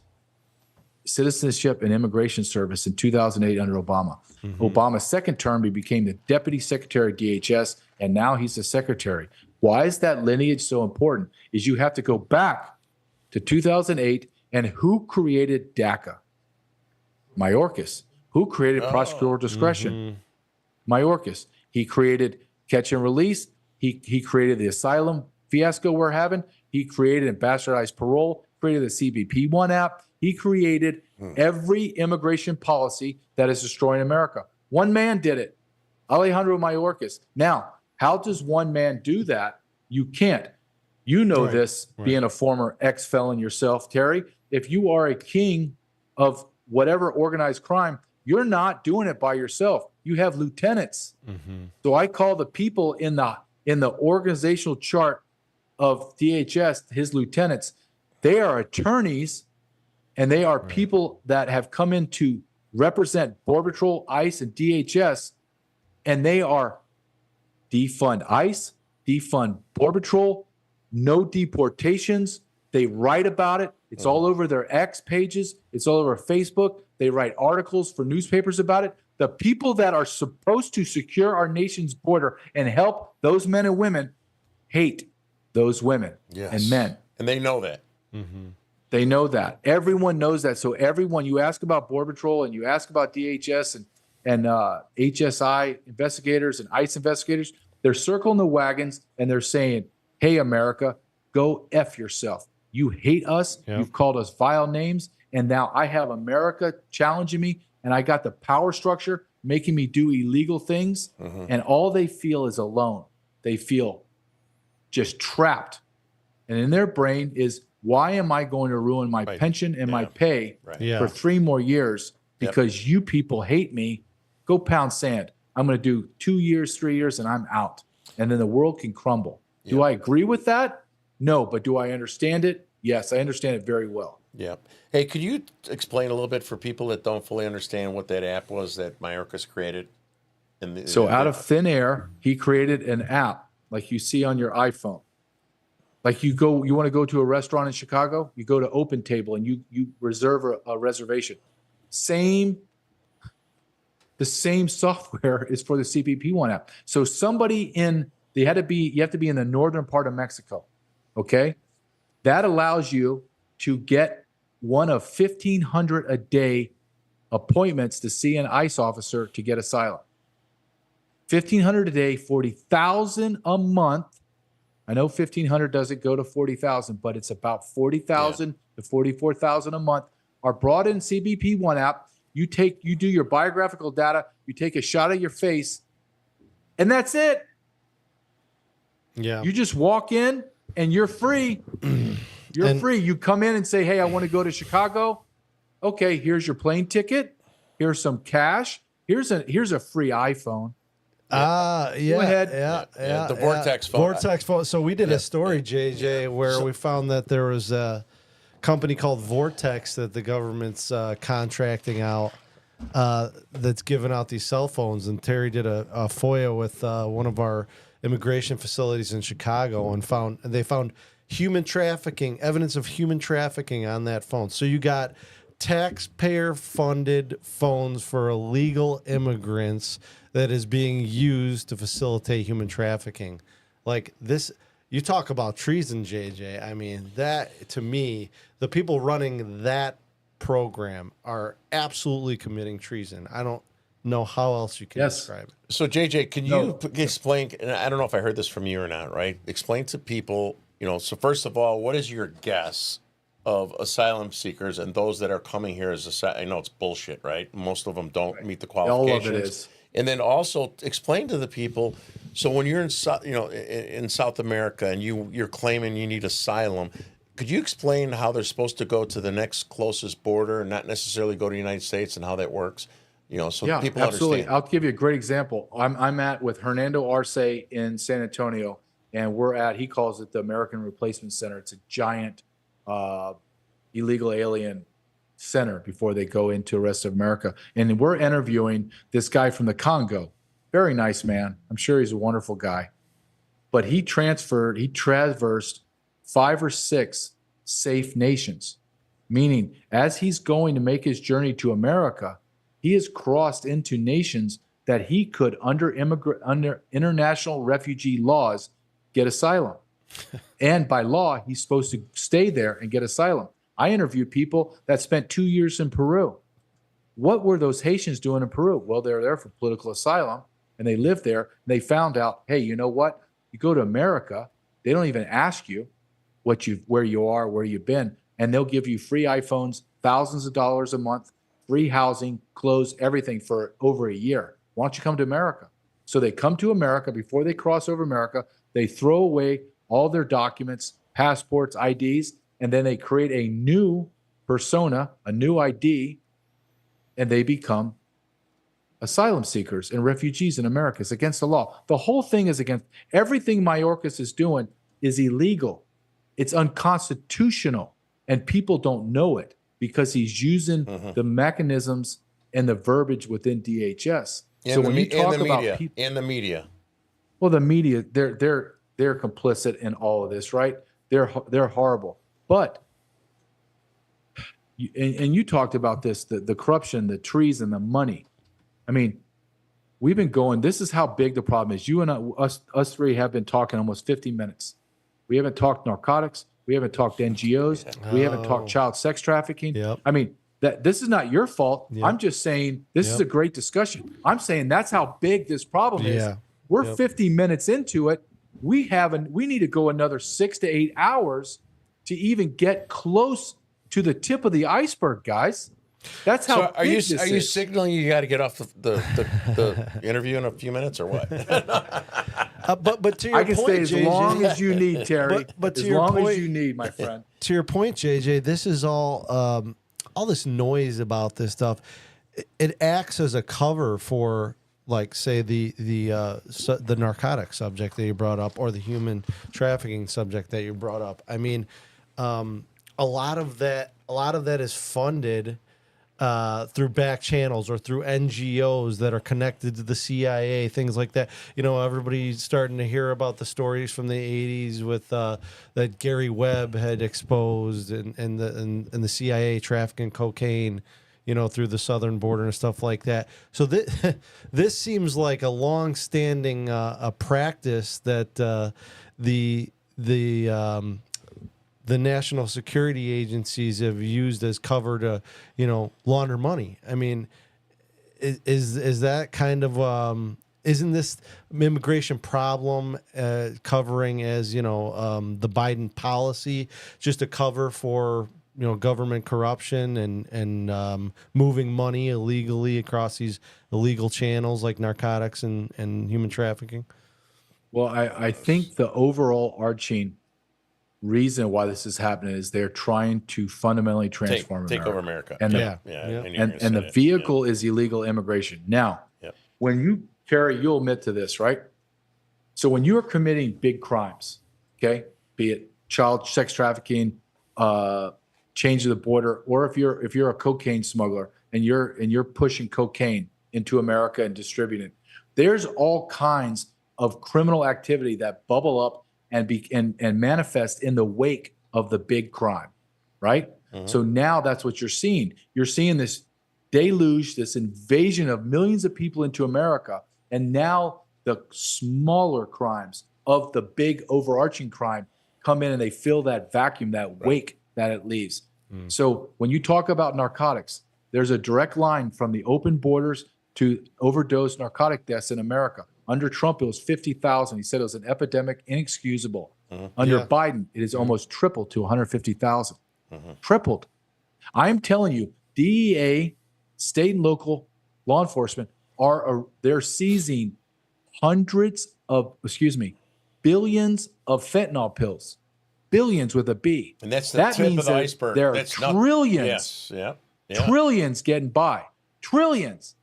Citizenship and Immigration Service, in 2008 under Obama. Obama's second term, he became the deputy secretary of DHS, and now he's the secretary. Why is that lineage so important? Is you have to go back to 2008, and who created DACA? Mayorkas. Who created prosecutorial discretion? Mayorkas. He created catch and release. He created the asylum fiasco we're having. He created bastardized parole, created the CBP1 app. He created every immigration policy that is destroying America. One man did it, Alejandro Mayorkas. Now, how does one man do that? You can't. You know this, being a former ex-felon yourself, Terry. If you are a king of whatever organized crime, you're not doing it by yourself. You have lieutenants. So I call the people in the organizational chart of DHS, his lieutenants, they are attorneys, and they are people that have come in to represent Border Patrol, ICE, and DHS, and they are defund ICE, defund Border Patrol, no deportations. They write about it. It's all over their X pages. It's all over Facebook. They write articles for newspapers about it. The people that are supposed to secure our nation's border and help those men and women hate those women and men. And they know that. They know that. Everyone knows that. So everyone, you ask about Border Patrol and you ask about DHS and HSI investigators and ICE investigators, they're circling the wagons and they're saying, hey, America, go F yourself. You hate us. You've called us vile names. And now I have America challenging me, and I got the power structure making me do illegal things. And all they feel is alone. They feel just trapped. And in their brain is, why am I going to ruin my pension and my pay for 3 more years because you people hate me? Go pound sand. I'm going to do 2 years, 3 years, and I'm out. And then the world can crumble. Do I agree with that? No. But do I understand it? Yes, I understand it very well. Yeah. Hey, could you explain a little bit for people that don't fully understand what that app was that Mayorkas created? So out of thin air, he created an app like you see on your iPhone. Like you want to go to a restaurant in Chicago, you go to Open Table and you reserve a reservation. The same software is for the CBP1 app. So you have to be in the northern part of Mexico. Okay. That allows you to get one of 1,500 a day appointments to see an ICE officer to get asylum. 1,500 a day, 40,000 a month. I know 1,500 doesn't go to 40,000, but it's about 40,000 to 44,000 a month are brought in CBP1 app. You do your biographical data, you take a shot of your face, and that's it. Yeah. You just walk in and you're free. You're free. You come in and say, hey, I want to go to Chicago. Okay, here's your plane ticket. Here's some cash. Here's a free iPhone. Yeah. Go ahead. Yeah, the Vortex phone. Vortex phone. So we did a story, JJ, where we found that there was a company called Vortex that the government's contracting out that's giving out these cell phones. And Terry did a FOIA with one of our immigration facilities in Chicago and they found human trafficking, evidence of human trafficking on that phone. So you got taxpayer-funded phones for illegal immigrants that is being used to facilitate human trafficking. Like this, you talk about treason, JJ. I mean, that, to me, the people running that program are absolutely committing treason. I don't know how else you can describe it. So, JJ, can you explain, and I don't know if I heard this from you or not, right? Explain to people, so first of all, what is your guess of asylum seekers and those that are coming here as I know it's bullshit, right? Most of them don't meet the qualifications. All of it is. And then also explain to the people. So when you're in South America and you're claiming you need asylum, could you explain how they're supposed to go to the next closest border and not necessarily go to the United States and how that works? So people absolutely. understand. I'll give you a great example. I'm with Hernando Arce in San Antonio, and he calls it the American Replacement Center. It's a giant illegal alien center before they go into the rest of America. And we're interviewing this guy from the Congo. Very nice man. I'm sure he's a wonderful guy. But he traversed 5 or 6 safe nations, meaning as he's going to make his journey to America, he has crossed into nations that he could, under international refugee laws, get asylum. And by law, he's supposed to stay there and get asylum. I interviewed people that spent 2 years in Peru. What were those Haitians doing in Peru? Well, they're there for political asylum, and they lived there. And they found out, hey, you know what? You go to America, they don't even ask you where you are, where you've been, and they'll give you free iPhones, thousands of dollars a month, free housing, clothes, everything for over a year. Why don't you come to America? So they come to America before they cross over America. They throw away all their documents, passports, IDs, and then they create a new persona, a new ID, and they become asylum seekers and refugees in America. It's against the law. The whole thing is against everything Mayorkas is doing is illegal. It's unconstitutional, and people don't know it because he's using the mechanisms and the verbiage within DHS. So when you talk about people and the media, well, the media, they're complicit in all of this, right? They're horrible. But you talked about this, the corruption, the treason, the money. I mean, we've been going. This is how big the problem is. You and us three have been talking almost 50 minutes. We haven't talked narcotics. We haven't talked NGOs. We haven't talked child sex trafficking. Yep. I mean, this is not your fault. Yep. I'm just saying this is a great discussion. I'm saying that's how big this problem is. Yeah. We're 50 minutes into it. We need to go another 6 to 8 hours to even get close to the tip of the iceberg, guys. That's how. So are you signaling you got to get off the interview in a few minutes or what? But to your I can point, stay as JJ, long as you need, Terry. But to as your long point, as you need, my friend. To your point, JJ, this is all this noise about this stuff. It acts as a cover for, like, say the narcotic subject that you brought up, or the human trafficking subject that you brought up. I mean, a lot of that is funded through back channels or through NGOs that are connected to the CIA, things like that. You know, everybody's starting to hear about the stories from the 80s with that Gary Webb had exposed and the CIA trafficking cocaine, you know, through the southern border and stuff like that. So this seems like a long-standing a practice that the national security agencies have used as cover to, you know, launder money. I mean, is that kind of isn't this immigration problem covering as, you know, the Biden policy just a cover for, you know, government corruption and moving money illegally across these illegal channels like narcotics and human trafficking? Well, I think the overall arching reason why this is happening is they're trying to fundamentally transform take America. over America. And And the vehicle is illegal immigration. Now, when you, Terry, you'll admit to this, right? So when you are committing big crimes, okay, be it child sex trafficking, change of the border, or if you're a cocaine smuggler and you're pushing cocaine into America and distributing it, there's all kinds of criminal activity that bubble up and manifest in the wake of the big crime, right? Mm-hmm. So now that's what you're seeing. You're seeing this deluge, this invasion of millions of people into America, and now the smaller crimes of the big overarching crime come in and they fill that vacuum, that wake that it leaves. Mm. So when you talk about narcotics, there's a direct line from the open borders to overdose narcotic deaths in America. Under Trump, it was 50,000. He said it was an epidemic, inexcusable. Mm-hmm. Under Biden, it is almost tripled to 150,000. Mm-hmm. Tripled. I'm telling you, DEA, state and local law enforcement they're seizing billions of fentanyl pills. Billions with a B. And that's the tip of the iceberg. There are trillions. Trillions getting by. Trillions.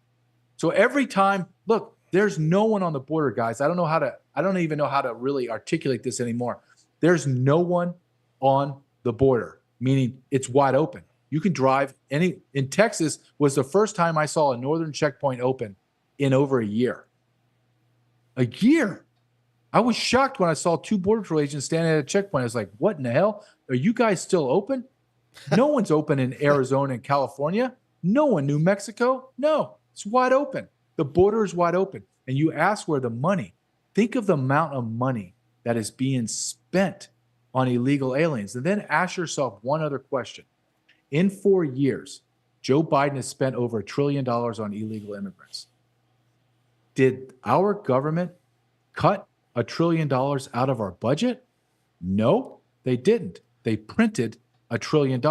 So every time, look, there's no one on the border, guys. I don't even know how to really articulate this anymore. There's no one on the border, meaning it's wide open. You can drive in Texas was the first time I saw a northern checkpoint open in over a year. A year. I was shocked when I saw 2 Border Patrol agents standing at a checkpoint. I was like, what in the hell? Are you guys still open? No one's open in Arizona and California. No one, New Mexico. No, it's wide open. The border is wide open. And you ask where the money, think of the amount of money that is being spent on illegal aliens. And then ask yourself one other question. In 4 years, Joe Biden has spent over $1 trillion on illegal immigrants. Did our government cut $1 trillion out of our budget? No, they didn't. They printed $1 trillion.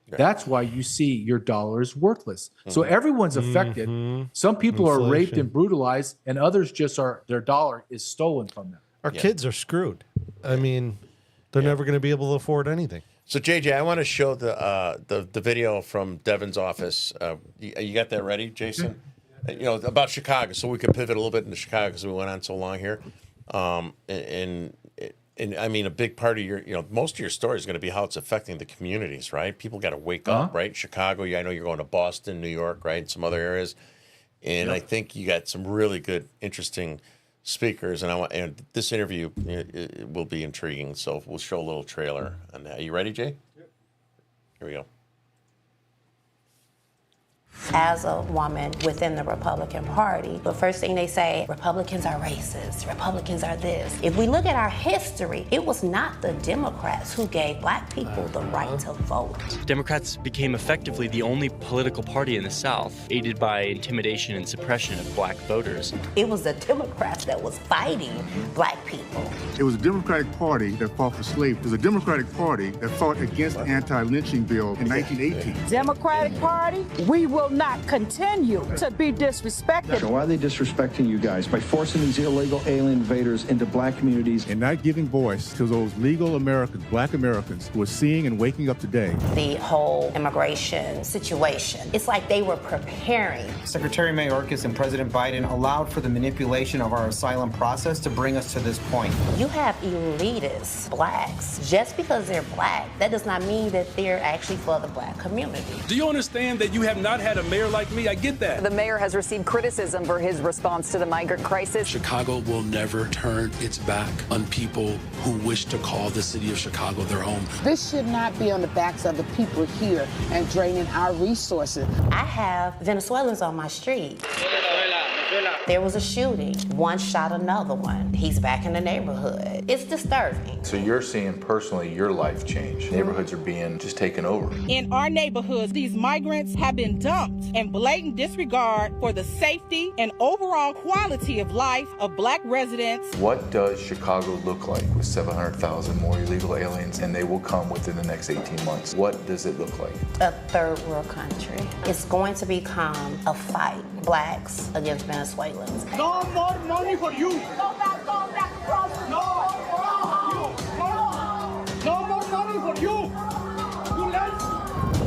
That's why you see your dollar is worthless. Mm-hmm. So everyone's affected. Mm-hmm. Some people are raped and brutalized, and others their dollar is stolen from them. Our kids are screwed. I mean, they're never going to be able to afford anything. So JJ, I want to show the video from Devin's office. You got that ready, Jason? Yeah. You know, about Chicago, so we could pivot a little bit into Chicago because we went on so long here. And I mean, a big part of most of your story is going to be how it's affecting the communities, right? People got to wake up, right? Chicago, I know you're going to Boston, New York, right? And some other areas. And I think you got some really good, interesting speakers. And this interview it will be intriguing. So we'll show a little trailer. And are you ready, Jay? Yep. Here we go. As a woman within the Republican Party, the first thing they say, Republicans are racist, Republicans are this. If we look at our history, it was not the Democrats who gave Black people the right to vote. Democrats became effectively the only political party in the South, aided by intimidation and suppression of Black voters. It was the Democrats that was fighting Black people. It was a Democratic Party that fought for slavery. It was a Democratic Party that fought against the anti-lynching bill in 1918. Democratic Party, we will not continue to be disrespected. So why are they disrespecting you guys? By forcing these illegal alien invaders into black communities. And not giving voice to those legal Americans, black Americans, who are seeing and waking up today. The whole immigration situation, it's like they were preparing. Secretary Mayorkas and President Biden allowed for the manipulation of our asylum process to bring us to this point. You have elitists, blacks. Just because they're black, that does not mean that they're actually for the black community. Do you understand that you have not had a mayor like me? I get that. The mayor has received criticism for his response to the migrant crisis. Chicago will never turn its back on people who wish to call the city of Chicago their home. This should not be on the backs of the people here and draining our resources. I have Venezuelans on my street. There was a shooting. One shot another one. He's back in the neighborhood. It's disturbing. So you're seeing personally your life change. Neighborhoods are being just taken over. In our neighborhoods, these migrants have been dumped in blatant disregard for the safety and overall quality of life of black residents. What does Chicago look like with 700,000 more illegal aliens, and they will come within the next 18 months? What does it look like? A third world country. It's going to become a fight. Blacks against Venezuelans. No more money for you. Go back, cross. No more money for you.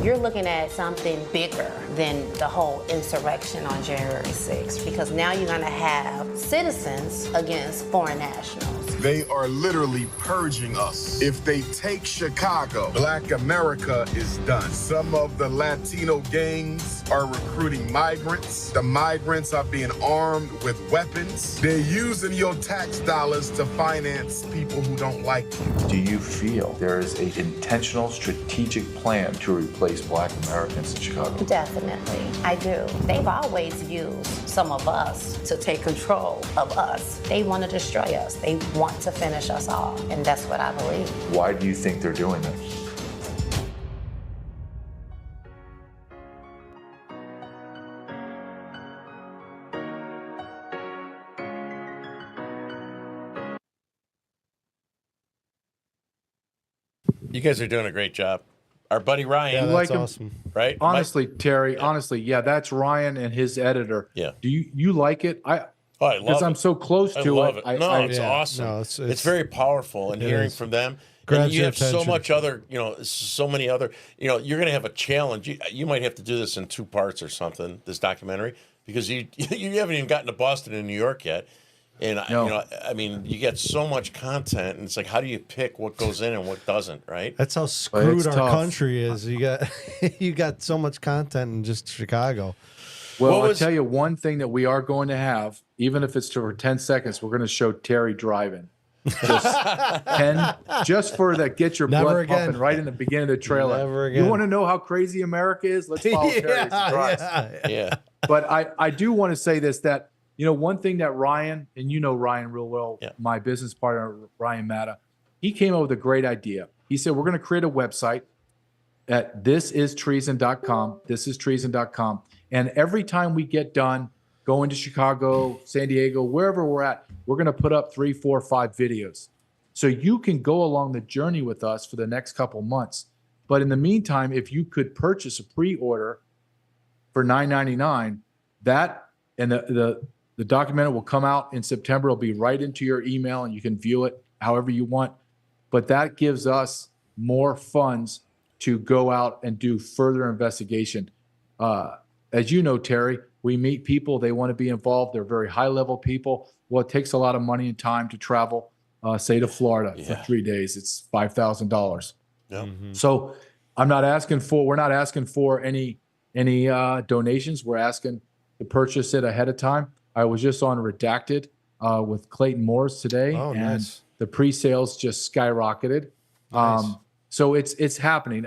You're looking at something bigger than the whole insurrection on January 6th, because now you're going to have citizens against foreign nationals. They are literally purging us. If they take Chicago, Black America is done. Some of the Latino gangs are recruiting migrants. The migrants are being armed with weapons. They're using your tax dollars to finance people who don't like you. Do you feel there is an intentional strategic plan to replace Black Americans in Chicago? Definitely, I do. They've always used some of us to take control of us. They want to destroy us. They want to finish us off, and that's what I believe. Why do you think they're doing that? You guys are doing a great job. Our buddy Ryan. Yeah, that's awesome. Right? Honestly, Terry, honestly, yeah, that's Ryan and his editor. Yeah. Do you like it? I love because I'm it. so close I to love it. it. No, it's awesome. No, it's very powerful, and it hearing is. from them. Grabs And you your have so attention. much other, so many other, you're going to have a challenge. You might have to do this in 2 parts or something, this documentary, because you haven't even gotten to Boston and New York yet. And, you get so much content, and it's like, how do you pick what goes in and what doesn't, right? That's how screwed our tough. country is. You got so much content in just Chicago. Well, I'll tell you one thing that we are going to have, even if it's for 10 seconds, we're going to show Terry driving. Just for that, get your Never blood again. pumping right in the beginning of the trailer. Never again. You want to know how crazy America is? Let's follow Terry's drives. Yeah. But I do want to say this, that, one thing that Ryan, and you know Ryan real well, my business partner, Ryan Matta, he came up with a great idea. He said, we're going to create a website at thisistreason.com, thisistreason.com. And every time we get done going to Chicago, San Diego, wherever we're at, we're going to put up 3, 4, 5 videos. So you can go along the journey with us for the next couple months. But in the meantime, if you could purchase a pre-order for $9.99, that and the document will come out in September. It'll be right into your email, and you can view it however you want. But that gives us more funds to go out and do further investigation. As you know, Terry, we meet people. They want to be involved. They're very high-level people. Well, it takes a lot of money and time to travel, say, to Florida for 3 days. It's $5,000. Yeah. Mm-hmm. So we're not asking for any donations. We're asking to purchase it ahead of time. I was just on Redacted with Clayton Morris today, and nice. the pre-sales just skyrocketed. Nice. So it's happening.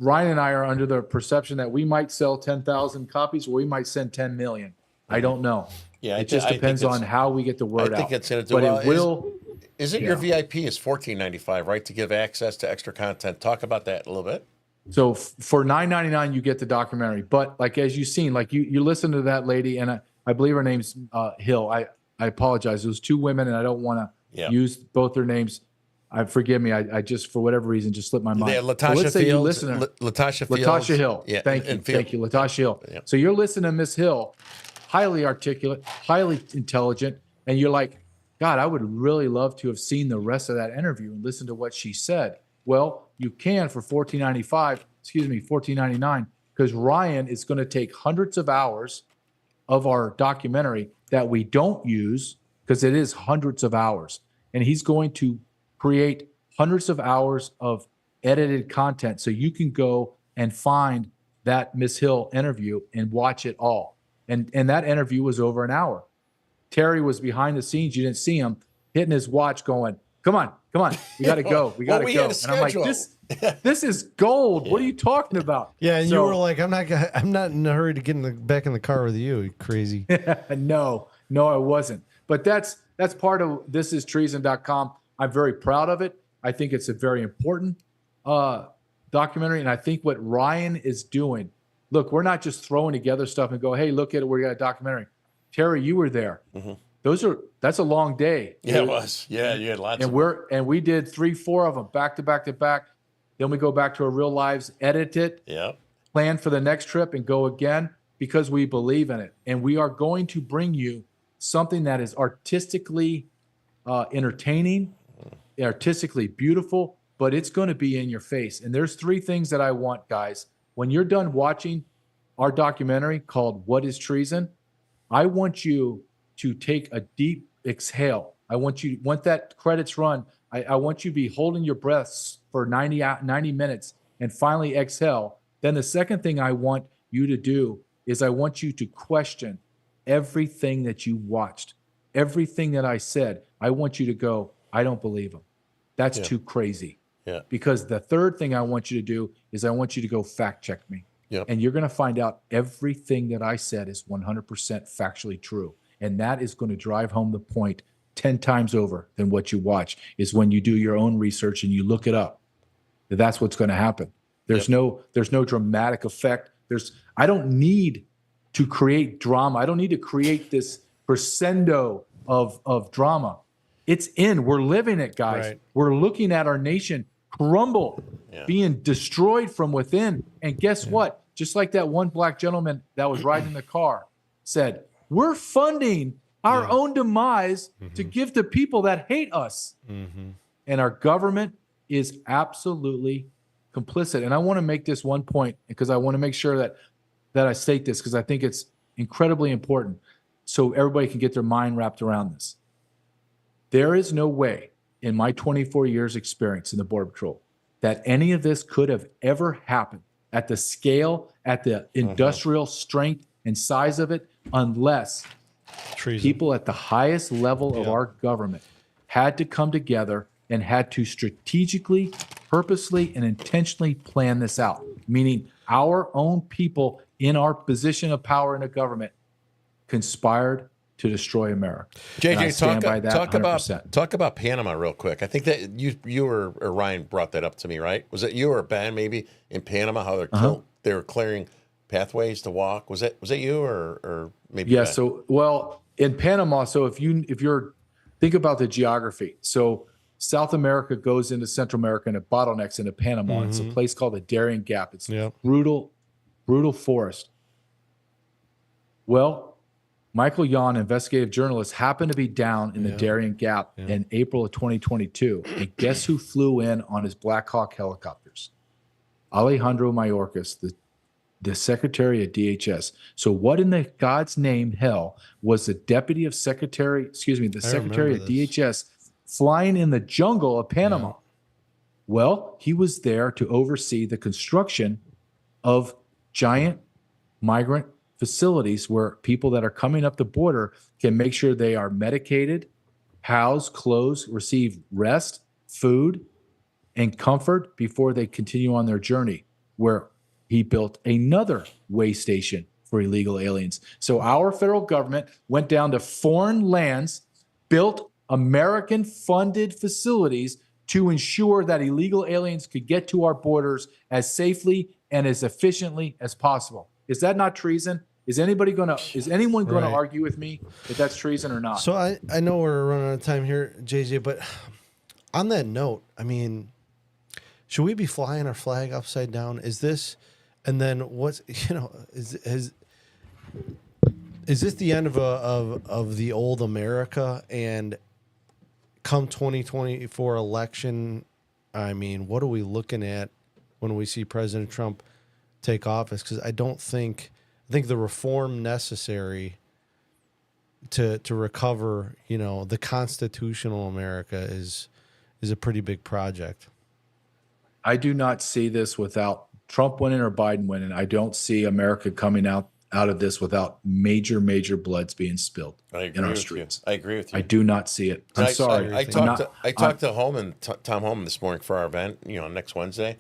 Ryan and I are under the perception that we might sell 10,000 copies, or we might send 10 million. I don't know. Yeah, it just depends on how we get the word out. I think it's going to do but well. it will. Is it your VIP is $14.95, right, to give access to extra content? Talk about that a little bit. So for $9.99, you get the documentary. But like as you've seen, like you listen to that lady, and I believe her name's Hill. I apologize. It was 2 women, and I don't want to use both their names. forgive me. I just, for whatever reason, just slipped my mind. Yeah, So Latasha let's say you Fields. listen to Latasha Fields. Latasha Hill. Yeah, Thank you. and Field. Thank you. Latasha Hill. Yeah. So you're listening to Miss Hill, highly articulate, highly intelligent, and you're like, God, I would really love to have seen the rest of that interview and listen to what she said. Well, you can for $14.99, because Ryan is going to take hundreds of hours of our documentary that we don't use, because it is hundreds of hours, and he's going to create hundreds of hours of edited content so you can go and find that Miss Hill interview and watch it all. And that interview was over an hour. Terry was behind the scenes. You didn't see him hitting his watch going, come on, we got to go. We got to go. And I'm like, this is gold. Yeah. What are you talking about? Yeah, and you were like, I'm not in a hurry to get back in the car with you crazy. No, I wasn't. But that's part of thisistreason.com. I'm very proud of it. I think it's a very important documentary. And I think what Ryan is doing, look, we're not just throwing together stuff and go, hey, look at it, we got a documentary. Terry, you were there. Mm-hmm. That's a long day. Yeah, it was. Yeah, you had lots. And we did 3-4 of them back to back to back. Then we go back to our real lives, edit it, plan for the next trip, and go again, because we believe in it. And we are going to bring you something that is artistically entertaining, artistically beautiful, but it's going to be in your face. And there's 3 things that I want, guys. When you're done watching our documentary called What is Treason, I want you to take a deep exhale. Once that credits run, I want you to be holding your breaths for 90 minutes and finally exhale. Then the second thing I want you to do is I want you to question everything that you watched, everything that I said. I want you to go, I don't believe him. That's too crazy. Yeah. Because the third thing I want you to do is I want you to go fact check me. Yep. And you're going to find out everything that I said is 100% factually true. And that is going to drive home the point 10 times over than what you watch, is when you do your own research and you look it up. That's what's going to happen. There's no dramatic effect. I don't need to create drama. I don't need to create this crescendo of drama. It's we're living it, guys. Right. We're looking at our nation crumble, being destroyed from within. And guess what? Just like that one black gentleman that was riding in the car said, we're funding our own demise to give to people that hate us. Mm-hmm. And our government is absolutely complicit. And I want to make this one point, because I want to make sure that I state this, because I think it's incredibly important so everybody can get their mind wrapped around this. There is no way in my 24 years experience in the Border Patrol that any of this could have ever happened at the scale, at the industrial strength and size of it, unless people at the highest level of our government had to come together and had to strategically, purposely, and intentionally plan this out. Meaning our own people in our position of power in the government conspired to destroy America. JJ, talk about Panama real quick. I think that you or Ryan brought that up to me, right? Was it you or Ben maybe in Panama? How they were clearing pathways to walk. Was that you or maybe? Yeah. Ben? So in Panama. So if you're think about the geography. So South America goes into Central America and it bottlenecks into Panama. Mm-hmm. It's a place called the Darien Gap. It's brutal forest. Well, Michael Yon, investigative journalist, happened to be down in the Darien Gap in April of 2022. And guess who flew in on his Black Hawk helicopters? Alejandro Mayorkas, the secretary of DHS. So what in the God's name hell was the secretary of DHS flying in the jungle of Panama? Well, he was there to oversee the construction of giant migrant facilities where people that are coming up the border can make sure they are medicated, housed, clothed, receive rest, food, and comfort before they continue on their journey, where he built another way station for illegal aliens. So our federal government went down to foreign lands, built American-funded facilities to ensure that illegal aliens could get to our borders as safely and as efficiently as possible. Is that not treason? Is anyone going to argue with me that that's treason or not? So I know we're running out of time here, JJ, but On that note, I mean, should we be flying our flag upside down? Is this, and then what's, is this the end of the old America? And come 2024 election, I mean, what are we looking at when we see President Trump take office? Because I think the reform necessary to recover, the constitutional America is a pretty big project. I do not see this without Trump winning or Biden winning. I don't see America coming out of this without major bloods being spilled in our streets. I agree with you. I do not see it. I'm sorry. I talked to Tom Holman this morning for our event, next Wednesday.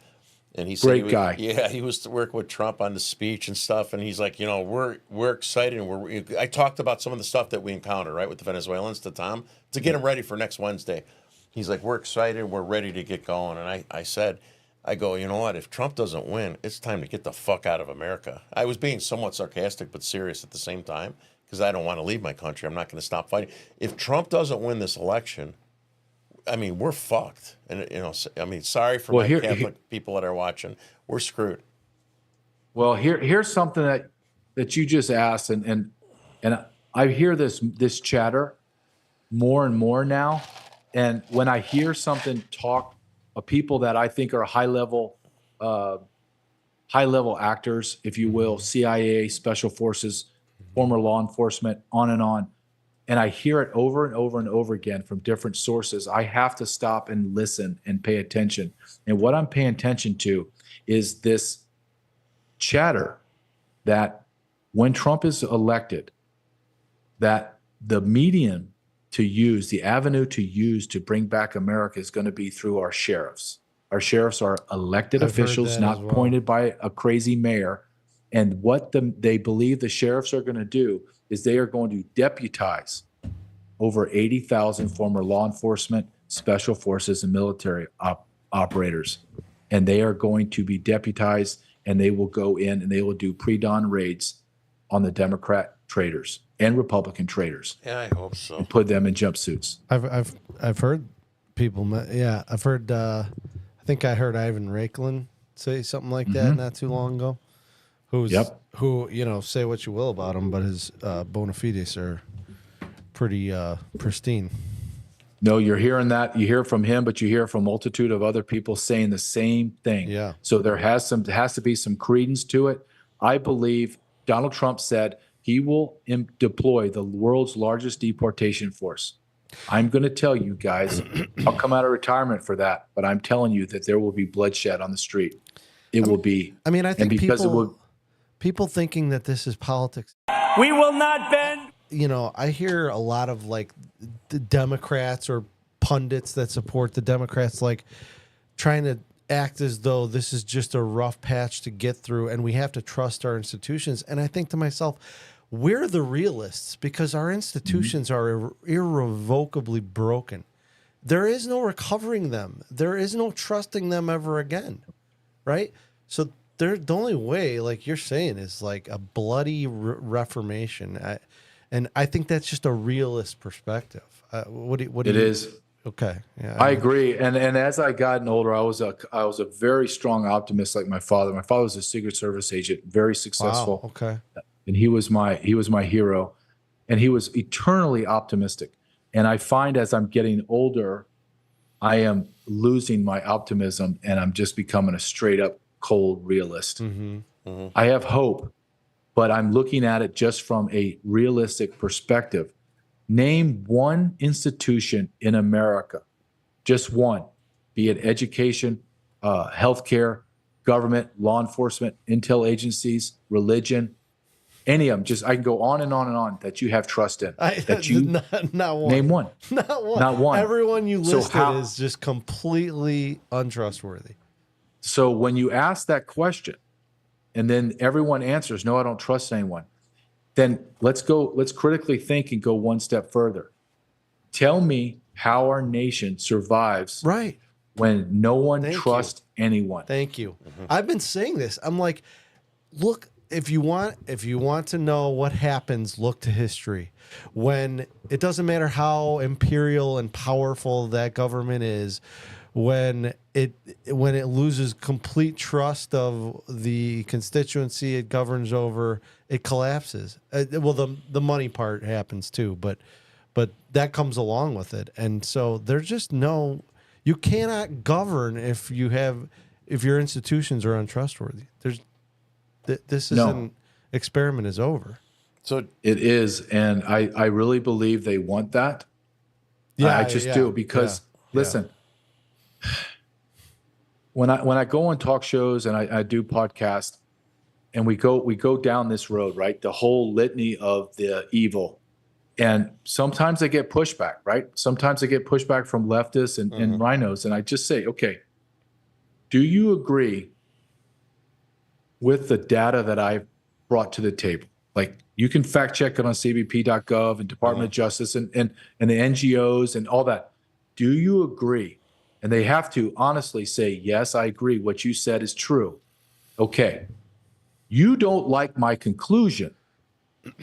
And he said great guy. Yeah, he was working with Trump on the speech and stuff. And he's like, we're excited. And I talked about some of the stuff that we encountered, right, with the Venezuelans to Tom to get him ready for next Wednesday. He's like, we're excited. We're ready to get going. And I said, you know what? If Trump doesn't win, it's time to get the fuck out of America. I was being somewhat sarcastic but serious at the same time because I don't want to leave my country. I'm not going to stop fighting. If Trump doesn't win this election, I mean, we're fucked. And, sorry for my Catholic people that are watching. We're screwed. Well, here's something that you just asked, and I hear this chatter more and more now. And when I hear something talk of people that I think are high level actors, if you will, CIA, special forces, former law enforcement, on, and I hear it over and over and over again from different sources, I have to stop and listen and pay attention. And what I'm paying attention to is this chatter that when Trump is elected, that the medium to use, the avenue to use to bring back America is going to be through our sheriffs. Our sheriffs are elected officials, not appointed by a crazy mayor. And what they believe the sheriffs are going to do is they are going to deputize over 80,000 former law enforcement, special forces, and military operators. And they are going to be deputized, and they will go in and they will do pre-dawn raids on the Democrat traitors and Republican traitors. Yeah, I hope so. And put them in jumpsuits. I've heard people. Yeah, I've heard. I think I heard Ivan Raiklin say something like that not too long ago. Who say what you will about him, but his bona fides are pretty pristine. No, you're hearing that. You hear from him, but you hear from a multitude of other people saying the same thing. Yeah. So there has to be some credence to it. I believe Donald Trump said he will deploy the world's largest deportation force. I'm going to tell you guys, I'll come out of retirement for that, but I'm telling you that there will be bloodshed on the street. It will be. I mean, I think people thinking that this is politics. We will not bend. I hear a lot of like the Democrats or pundits that support the Democrats, like trying to act as though this is just a rough patch to get through and we have to trust our institutions. And I think to myself, we're the realists because our institutions are irrevocably broken. There is no recovering them. There is no trusting them ever again. Right? So the only way, like you're saying, is like a bloody reformation. And I think that's just a realist perspective. What do you? It is. Okay. Yeah. I agree. And as I gotten older, I was a very strong optimist like my father. My father was a Secret Service agent, very successful. Wow. Okay. And he was my hero. And he was eternally optimistic. And I find as I'm getting older, I am losing my optimism and I'm just becoming a straight up cold realist. I have hope, but I'm looking at it just from a realistic perspective. Name one institution in America, just one, be it education, healthcare, government, law enforcement, intel agencies, religion, any of them. Just I can go on and on and on that you have trust in. Not one. Name one. Not one. Not one. Everyone you listed is just completely untrustworthy. So when you ask that question, and then everyone answers, "No, I don't trust anyone," then let's critically think and go one step further. Tell me how our nation survives when no one trusts anyone. Thank you. I've been saying this. I'm like, look, if you want to know what happens, look to history. When it doesn't matter how imperial and powerful that government is, when it loses complete trust of the constituency it governs over, it collapses. Well, the money part happens too, but that comes along with it. And so there's just you cannot govern if your institutions are untrustworthy. This is an experiment is over. So it is, and I really believe they want that. Yeah, I just do, because listen, when I go on talk shows and I do podcasts, and we go down this road, right? The whole litany of the evil. And sometimes I get pushback, right? Sometimes I get pushback from leftists and rhinos. And I just say, okay, do you agree with the data that I've brought to the table? Like, you can fact check it on cbp.gov and Department of Justice and the NGOs and all that. Do you agree? And they have to honestly say, yes, I agree. What you said is true. Okay. You don't like my conclusion.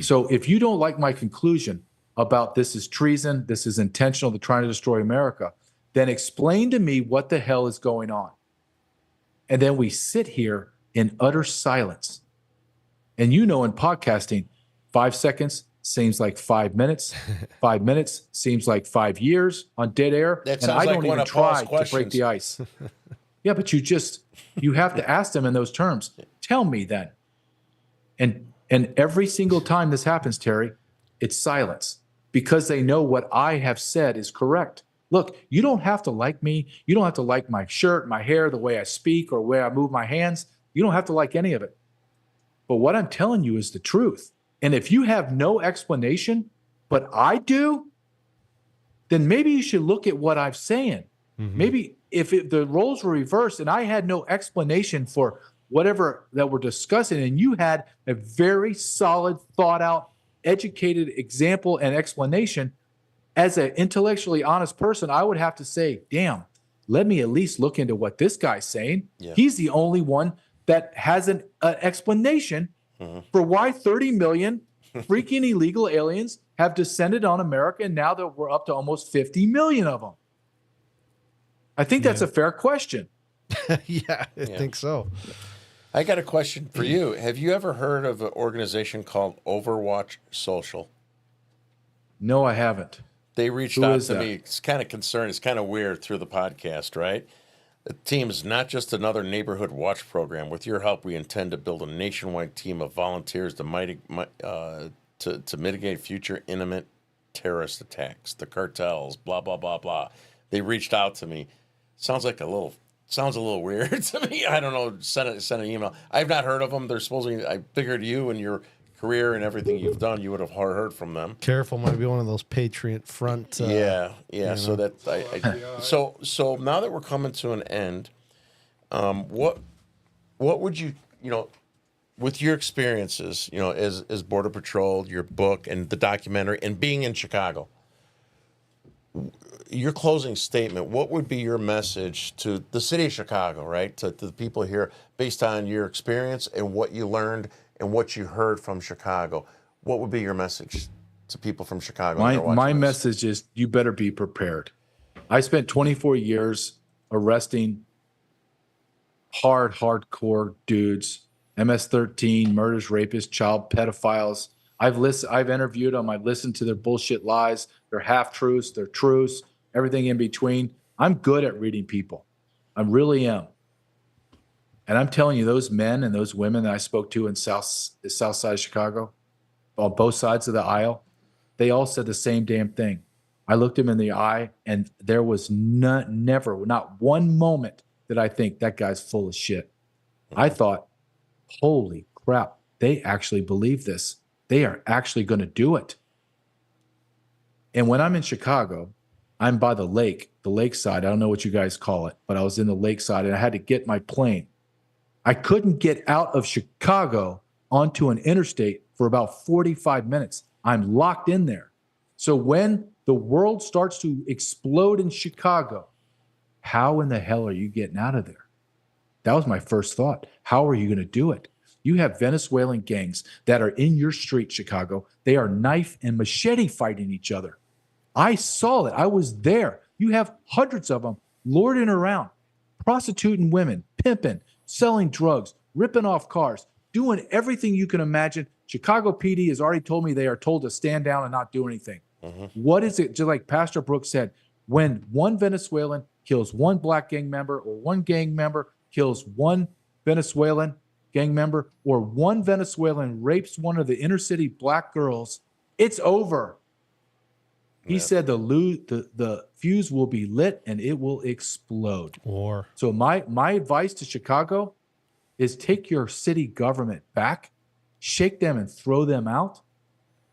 So if you don't like my conclusion about this is treason, this is intentional, they're trying to destroy America, then explain to me what the hell is going on. And then we sit here in utter silence. And in podcasting, 5 seconds seems like 5 minutes. 5 minutes seems like 5 years on dead air. That and I sounds don't like one even of try Paul's to break the ice. Yeah, but you have to ask them in those terms. Tell me then. And every single time this happens, Terry, it's silence, because they know what I have said is correct. Look, you don't have to like me. You don't have to like my shirt, my hair, the way I speak, or the way I move my hands. You don't have to like any of it. But what I'm telling you is the truth. And if you have no explanation, but I do, then maybe you should look at what I'm saying. Maybe if the roles were reversed and I had no explanation for whatever that we're discussing, and you had a very solid, thought out, educated example and explanation, as an intellectually honest person, I would have to say, damn, let me at least look into what this guy's saying. Yeah. He's the only one that has an explanation for why 30 million freaking illegal aliens have descended on America, and now that we're up to almost 50 million of them. I think that's a fair question. I think so. I got a question for you. Have you ever heard of an organization called Overwatch Social? No, I haven't. They reached out to me. It's kind of concerned. It's kind of weird through the podcast, right? The team is not just another neighborhood watch program. With your help, we intend to build a nationwide team of volunteers to mitigate future imminent terrorist attacks, the cartels, blah, blah, blah, blah. They reached out to me. Sounds a little weird to me. I don't know. Send an email. I've not heard of them. They're supposedly, I figured you and your career and everything you've done, you would have heard from them. Careful, might be one of those Patriot Front. Yeah. So that so now that we're coming to an end, what would you with your experiences, as Border Patrol, your book and the documentary, and being in Chicago, your closing statement, what would be your message to the city of Chicago, right? To the people here, based on your experience and what you learned and what you heard from Chicago? What would be your message to people from Chicago? My message is, you better be prepared. I spent 24 years arresting hardcore dudes, MS-13, murders, rapists, child pedophiles. I've interviewed them. I've listened to their bullshit lies, their half-truths, their truths, everything in between. I'm good at reading people. I really am. And I'm telling you, those men and those women that I spoke to in the south side of Chicago, on both sides of the aisle, they all said the same damn thing. I looked them in the eye, and there was not one moment that I think that guy's full of shit. I thought, holy crap, they actually believe this. They are actually going to do it. And when I'm in Chicago, I'm by the lakeside. I don't know what you guys call it, but I was in the lakeside, and I had to get my plane. I couldn't get out of Chicago onto an interstate for about 45 minutes. I'm locked in there. So when the world starts to explode in Chicago, how in the hell are you getting out of there? That was my first thought. How are you going to do it? You have Venezuelan gangs that are in your street, Chicago. They are knife and machete fighting each other. I saw it. I was there. You have hundreds of them lording around, prostituting women, pimping, selling drugs, ripping off cars, doing everything you can imagine. Chicago PD has already told me they are told to stand down and not do anything. What is it? Just like Pastor Brooks said, when one Venezuelan kills one black gang member, or one gang member kills one Venezuelan gang member, or one Venezuelan rapes one of the inner city black girls, it's over. He said the fuse will be lit and it will explode. War. So my advice to Chicago is take your city government back, shake them and throw them out,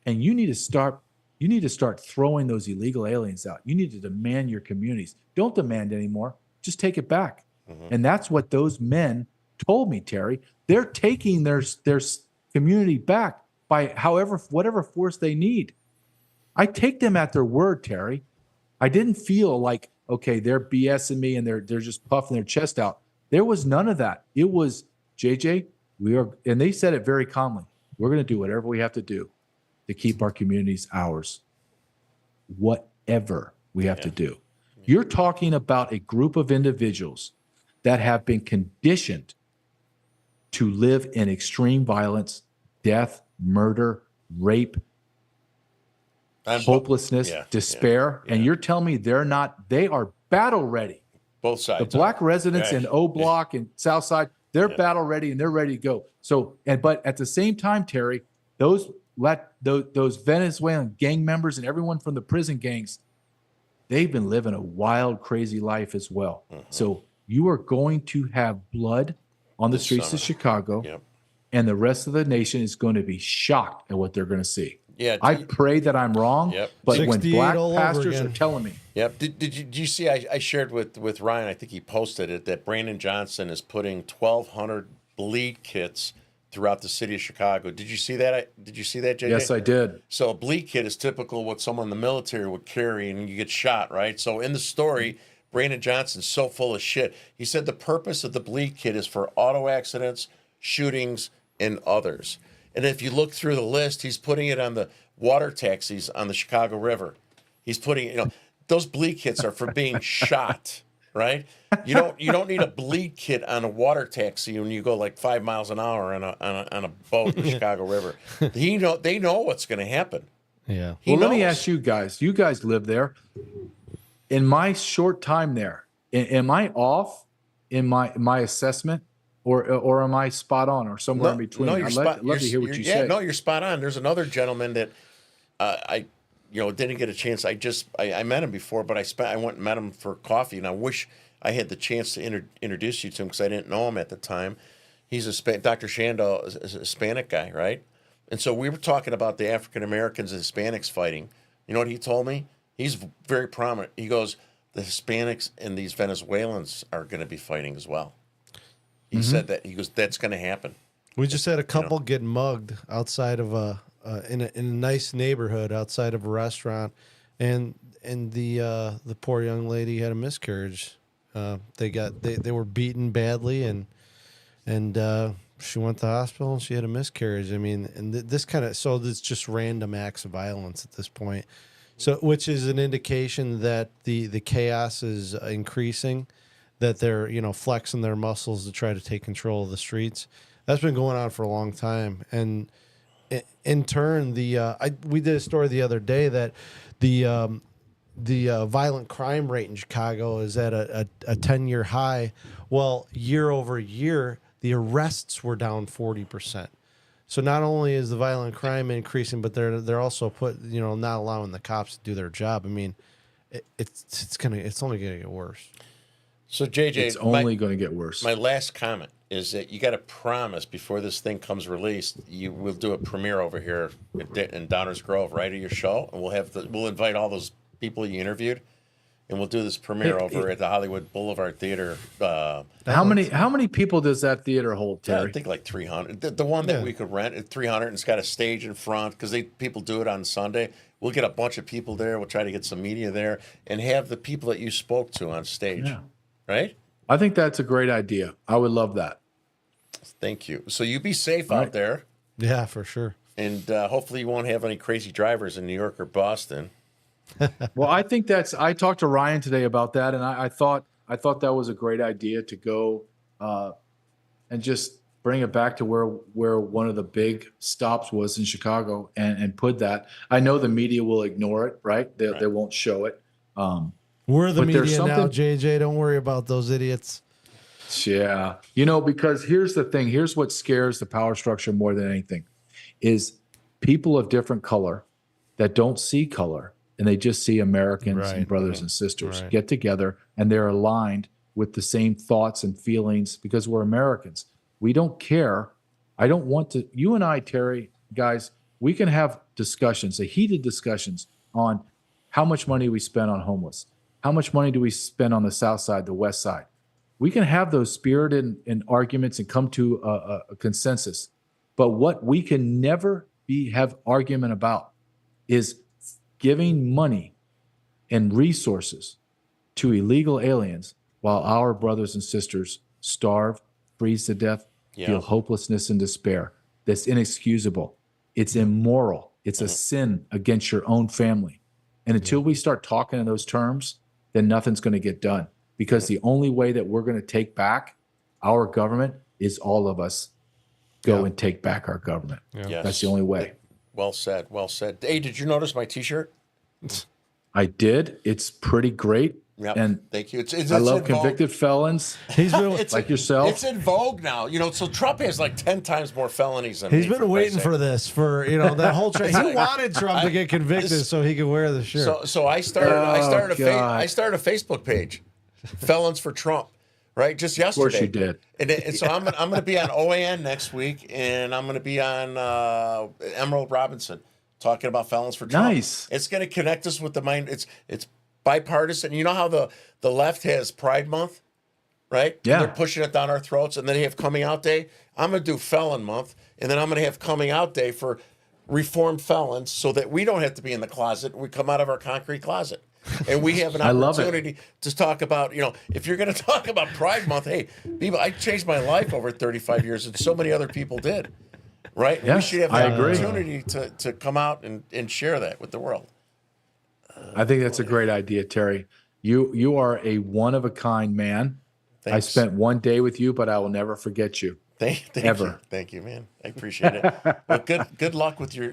and you need to start throwing those illegal aliens out. You need to demand your communities. Don't demand anymore. Just take it back. And that's what those men told me, Terry. They're taking their community back by whatever force they need. I take them at their word, Terry. I didn't feel like, okay, they're BSing me and they're just puffing their chest out. There was none of that. It was, JJ, and they said it very calmly. We're going to do whatever we have to do to keep our communities ours. Whatever we have to do. You're talking about a group of individuals that have been conditioned to live in extreme violence, death, murder, rape, hopelessness, despair. And you're telling me they are battle ready. Both sides. The black residents in O Block and South Side, they're battle ready and they're ready to go. So, but at the same time, Terry, those Venezuelan gang members and everyone from the prison gangs, they've been living a wild, crazy life as well. So you are going to have blood on the streets of Chicago, and the rest of the nation is going to be shocked at what they're going to see. Yeah, I pray that I'm wrong, but when black pastors are telling me. Yep. Did you see, I shared with Ryan, I think he posted it, that Brandon Johnson is putting 1,200 bleed kits throughout the city of Chicago. Did you see that? Did you see that, JJ? Yes, I did. So a bleed kit is typical what someone in the military would carry, and you get shot, right? So in the story, Brandon Johnson's so full of shit. He said the purpose of the bleed kit is for auto accidents, shootings, and others. And if you look through the list, he's putting it on the water taxis on the Chicago River. He's putting, those bleed kits are for being shot, right? You don't need a bleed kit on a water taxi when you go like 5 miles an hour on a boat in the Chicago River. They know what's going to happen. Yeah. Let me ask you guys. You guys live there. In my short time there, am I off in my assessment? Or am I spot on, or somewhere in between? No, I'd love to hear what you say. No, you're spot on. There's another gentleman that I didn't get a chance. I met him before, but I went and met him for coffee, and I wish I had the chance to introduce you to him because I didn't know him at the time. He's Dr. Shandall is a Hispanic guy, right? And so we were talking about the African Americans and Hispanics fighting. You know what he told me? He's very prominent. He goes, the Hispanics and these Venezuelans are going to be fighting as well. He said that. He goes, that's going to happen. We just had a couple get mugged outside of in a nice neighborhood outside of a restaurant, and the poor young lady had a miscarriage. They were beaten badly, and she went to the hospital and she had a miscarriage. I mean, and this it's just random acts of violence at this point. So, which is an indication that the chaos is increasing. That they're flexing their muscles to try to take control of the streets. That's been going on for a long time, and in turn, we did a story the other day that the violent crime rate in Chicago is at a 10-year high. Well, year over year, the arrests were down 40%. So not only is the violent crime increasing, but they're also not allowing the cops to do their job. I mean, it's only going to get worse. So, JJ, it's only going to get worse. My last comment is that you got to promise before this thing comes released, you will do a premiere over here in Downers Grove, right, of your show, and we'll invite all those people you interviewed, and we'll do this premiere over at the Hollywood Boulevard Theater. How many people does that theater hold, Terry? I think like 300. The one that we could rent at 300, and it's got a stage in front because people do it on Sunday. We'll get a bunch of people there. We'll try to get some media there and have the people that you spoke to on stage. Yeah. Right? I think that's a great idea. I would love that. Thank you. So you be safe out there. Yeah, for sure. And hopefully you won't have any crazy drivers in New York or Boston. Well, I think I talked to Ryan today about that, and I thought that was a great idea to go and just bring it back to where one of the big stops was in Chicago and put that. I know the media will ignore it, right? They won't show it. We're the but there's media now, JJ. Don't worry about those idiots. Yeah. Because here's the thing. Here's what scares the power structure more than anything is people of different color that don't see color and they just see Americans and brothers and sisters get together and they're aligned with the same thoughts and feelings because we're Americans. We don't care. I don't want to. You and I, Terry, guys, we can have discussions, heated discussions on how much money we spend on homeless. How much money do we spend on the South Side, the West Side? We can have those spirited and arguments and come to a consensus. But what we can never have argument about is giving money and resources to illegal aliens while our brothers and sisters starve, freeze to death, feel hopelessness and despair. That's inexcusable. It's immoral. It's a sin against your own family. And until we start talking in those terms, then nothing's going to get done. Because the only way that we're going to take back our government is all of us go and take back our government. Yes. That's the only way. Well said. Well said. Hey, did you notice my T-shirt? I did. It's pretty great. Yep. And thank you. It's I love in vogue. convicted felons like yourself. It's in vogue now. So Trump has like 10 times more felonies than He's me, been waiting for this for that whole he wanted Trump to get convicted so he could wear the shirt. So I started I started a Facebook page, Felons for Trump, right? Just yesterday. Of course you did. And so I'm going to be on OAN next week, and I'm going to be on Emerald Robinson talking about Felons for Trump. Nice. It's going to connect us with the mind. It's bipartisan. You know how the left has Pride Month, right? Yeah. They're pushing it down our throats, and then they have Coming Out Day. I'm going to do Felon Month, and then I'm going to have Coming Out Day for reformed felons so that we don't have to be in the closet. We come out of our concrete closet. And we have an opportunity to talk about, if you're going to talk about Pride Month, hey, people, I changed my life over 35 years, and so many other people did, right? Yes, we should have the opportunity to come out and share that with the world. I think that's a great idea, Terry. You are a one-of-a-kind man. Thanks. I spent one day with you, but I will never forget you. Thank ever. You. Thank you, man. I appreciate it. But good luck with your,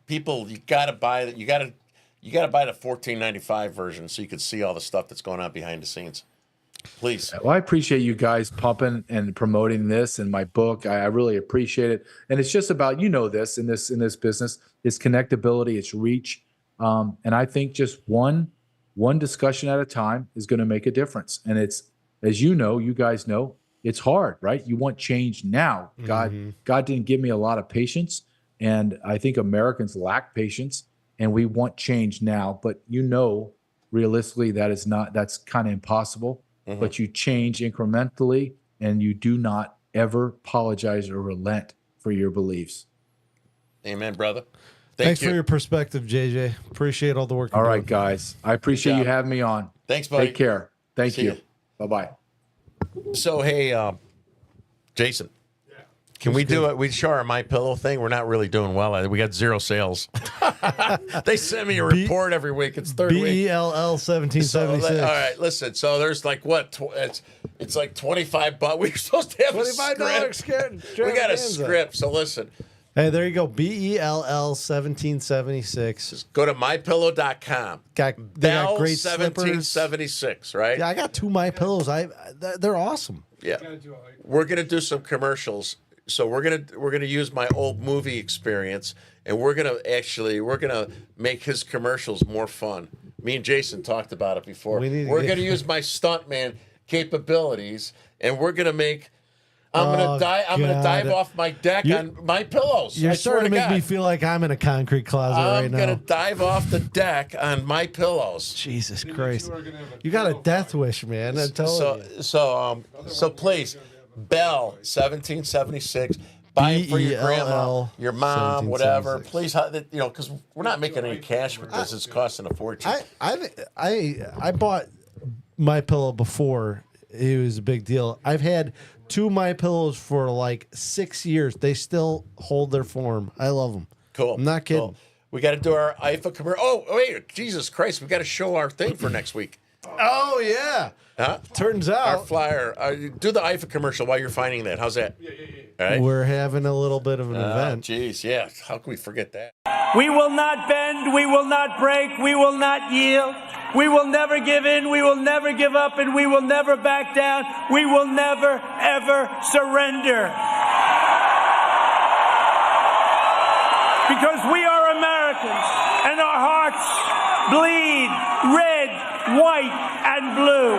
people. You got to buy that. You got to buy the $14.95 version so you can see all the stuff that's going on behind the scenes. Please. Well, I appreciate you guys pumping and promoting this and my book. I really appreciate it. And it's just about, this in this business, it's connectability, it's reach. And I think just one discussion at a time is going to make a difference. And it's, as you guys know, it's hard, right? You want change now. God didn't give me a lot of patience. And I think Americans lack patience and we want change now. But realistically, that's kind of impossible. But you change incrementally and you do not ever apologize or relent for your beliefs. Amen, brother. Thanks for your perspective, JJ. Appreciate all the work you're doing. All right, guys. I appreciate you having me on. Thanks, buddy. Take care. Thank you. Bye-bye. So, hey, Jason, can we do it? We show our My Pillow thing. We're not really doing well. We got 0 sales. They send me a report every week. It's third week. BELL 1776. So, all right, listen. So there's like what? It's like $25. We're supposed to have $25 script. We got a script. So listen. Hey, there you go. BELL 1776. Just go to mypillow.com. They got great 1776, right? Yeah, I got 2 My Pillows. They're awesome. Yeah. We're gonna do some commercials. So we're gonna use my old movie experience, and we're gonna make his commercials more fun. Me and Jason talked about it before. We're gonna use my stuntman capabilities, and we're gonna make. I'm gonna dive off my deck on My Pillows. You're starting to make me feel like I'm in a concrete closet right now. I'm gonna dive off the deck on My Pillows. Jesus Christ! You got a death wish, man. I told you. So please, Bell 1776. Buy it for your grandma, your mom, whatever. Please, because we're not making any cash with this. It's costing a fortune. I bought My Pillow before it was a big deal. I've had 2 My Pillows for like 6 years. They still hold their form. I love them. Cool. I'm not kidding. Cool. We got to do our IFA commercial. Oh, wait, Jesus Christ. We got to show our thing for next week. Oh, yeah. Huh? Turns Our out flyer. Do the IFA commercial while you're finding that. How's that? All right. we're having a little bit of an event. Jeez, yeah. How can we forget that? We will not bend, we will not break, we will not yield. We will never give in, we will never give up, and we will never back down. We will never, ever surrender. Because we are Americans, and our hearts bleed red, white, and blue.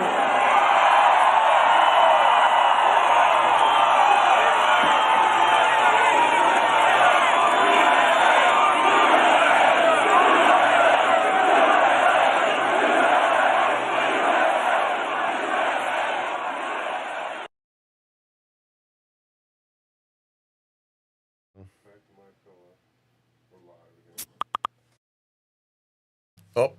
Oh. All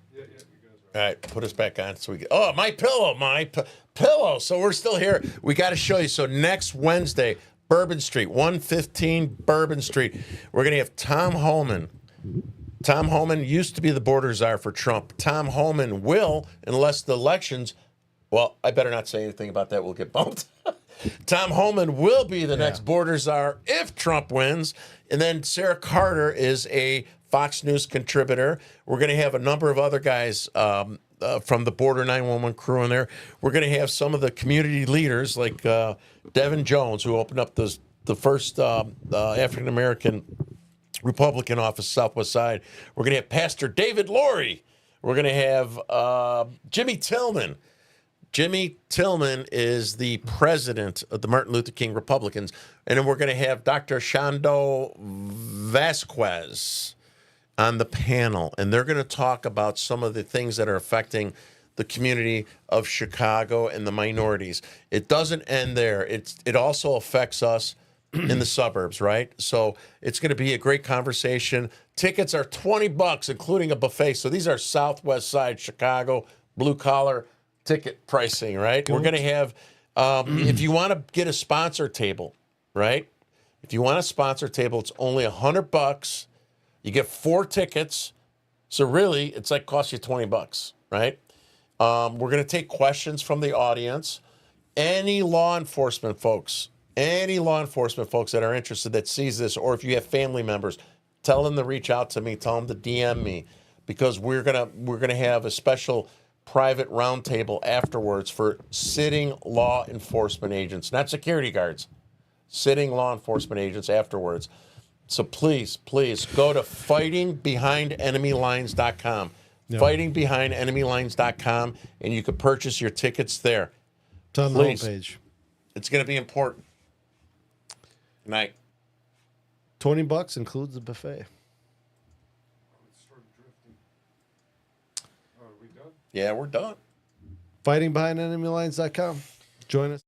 right, put us back on so we get. Oh, my pillow. So we're still here. We got to show you. So next Wednesday, Bourbon Street, 115 Bourbon Street. We're going to have Tom Homan. Tom Homan used to be the border czar for Trump. Tom Homan will, unless the elections. Well, I better not say anything about that. We'll get bumped. Tom Homan will be the next border czar if Trump wins. And then Sarah Carter is a Fox News contributor. We're going to have a number of other guys from the Border 911 crew in there. We're going to have some of the community leaders like Devin Jones, who opened up the first African-American Republican office, Southwest Side. We're going to have Pastor David Laurie. We're going to have Jimmy Tillman. Jimmy Tillman is the president of the Martin Luther King Republicans. And then we're going to have Dr. Shando Vasquez on the panel. And they're going to talk about some of the things that are affecting the community of Chicago and the minorities. It doesn't end there. It also affects us in the suburbs, right? So it's going to be a great conversation. Tickets are $20, including a buffet. So these are Southwest Side Chicago, blue collar ticket pricing, right? We're going to have, if you want to get a sponsor table, right? If you want a sponsor table, it's only $100. You get 4 tickets. So really, it's like costs you $20, right? We're going to take questions from the audience. Any law enforcement folks that are interested that sees this, or if you have family members, tell them to reach out to me, tell them to DM me, because we're gonna have a special private roundtable afterwards for sitting law enforcement agents, not security guards, sitting law enforcement agents afterwards. So please go to fightingbehindenemylines.com. Yeah. Fightingbehindenemylines.com, and you can purchase your tickets there. It's on the homepage. It's going to be important. Good night. $20 includes the buffet. Yeah, we're done. Fightingbehindenemylines.com. Join us.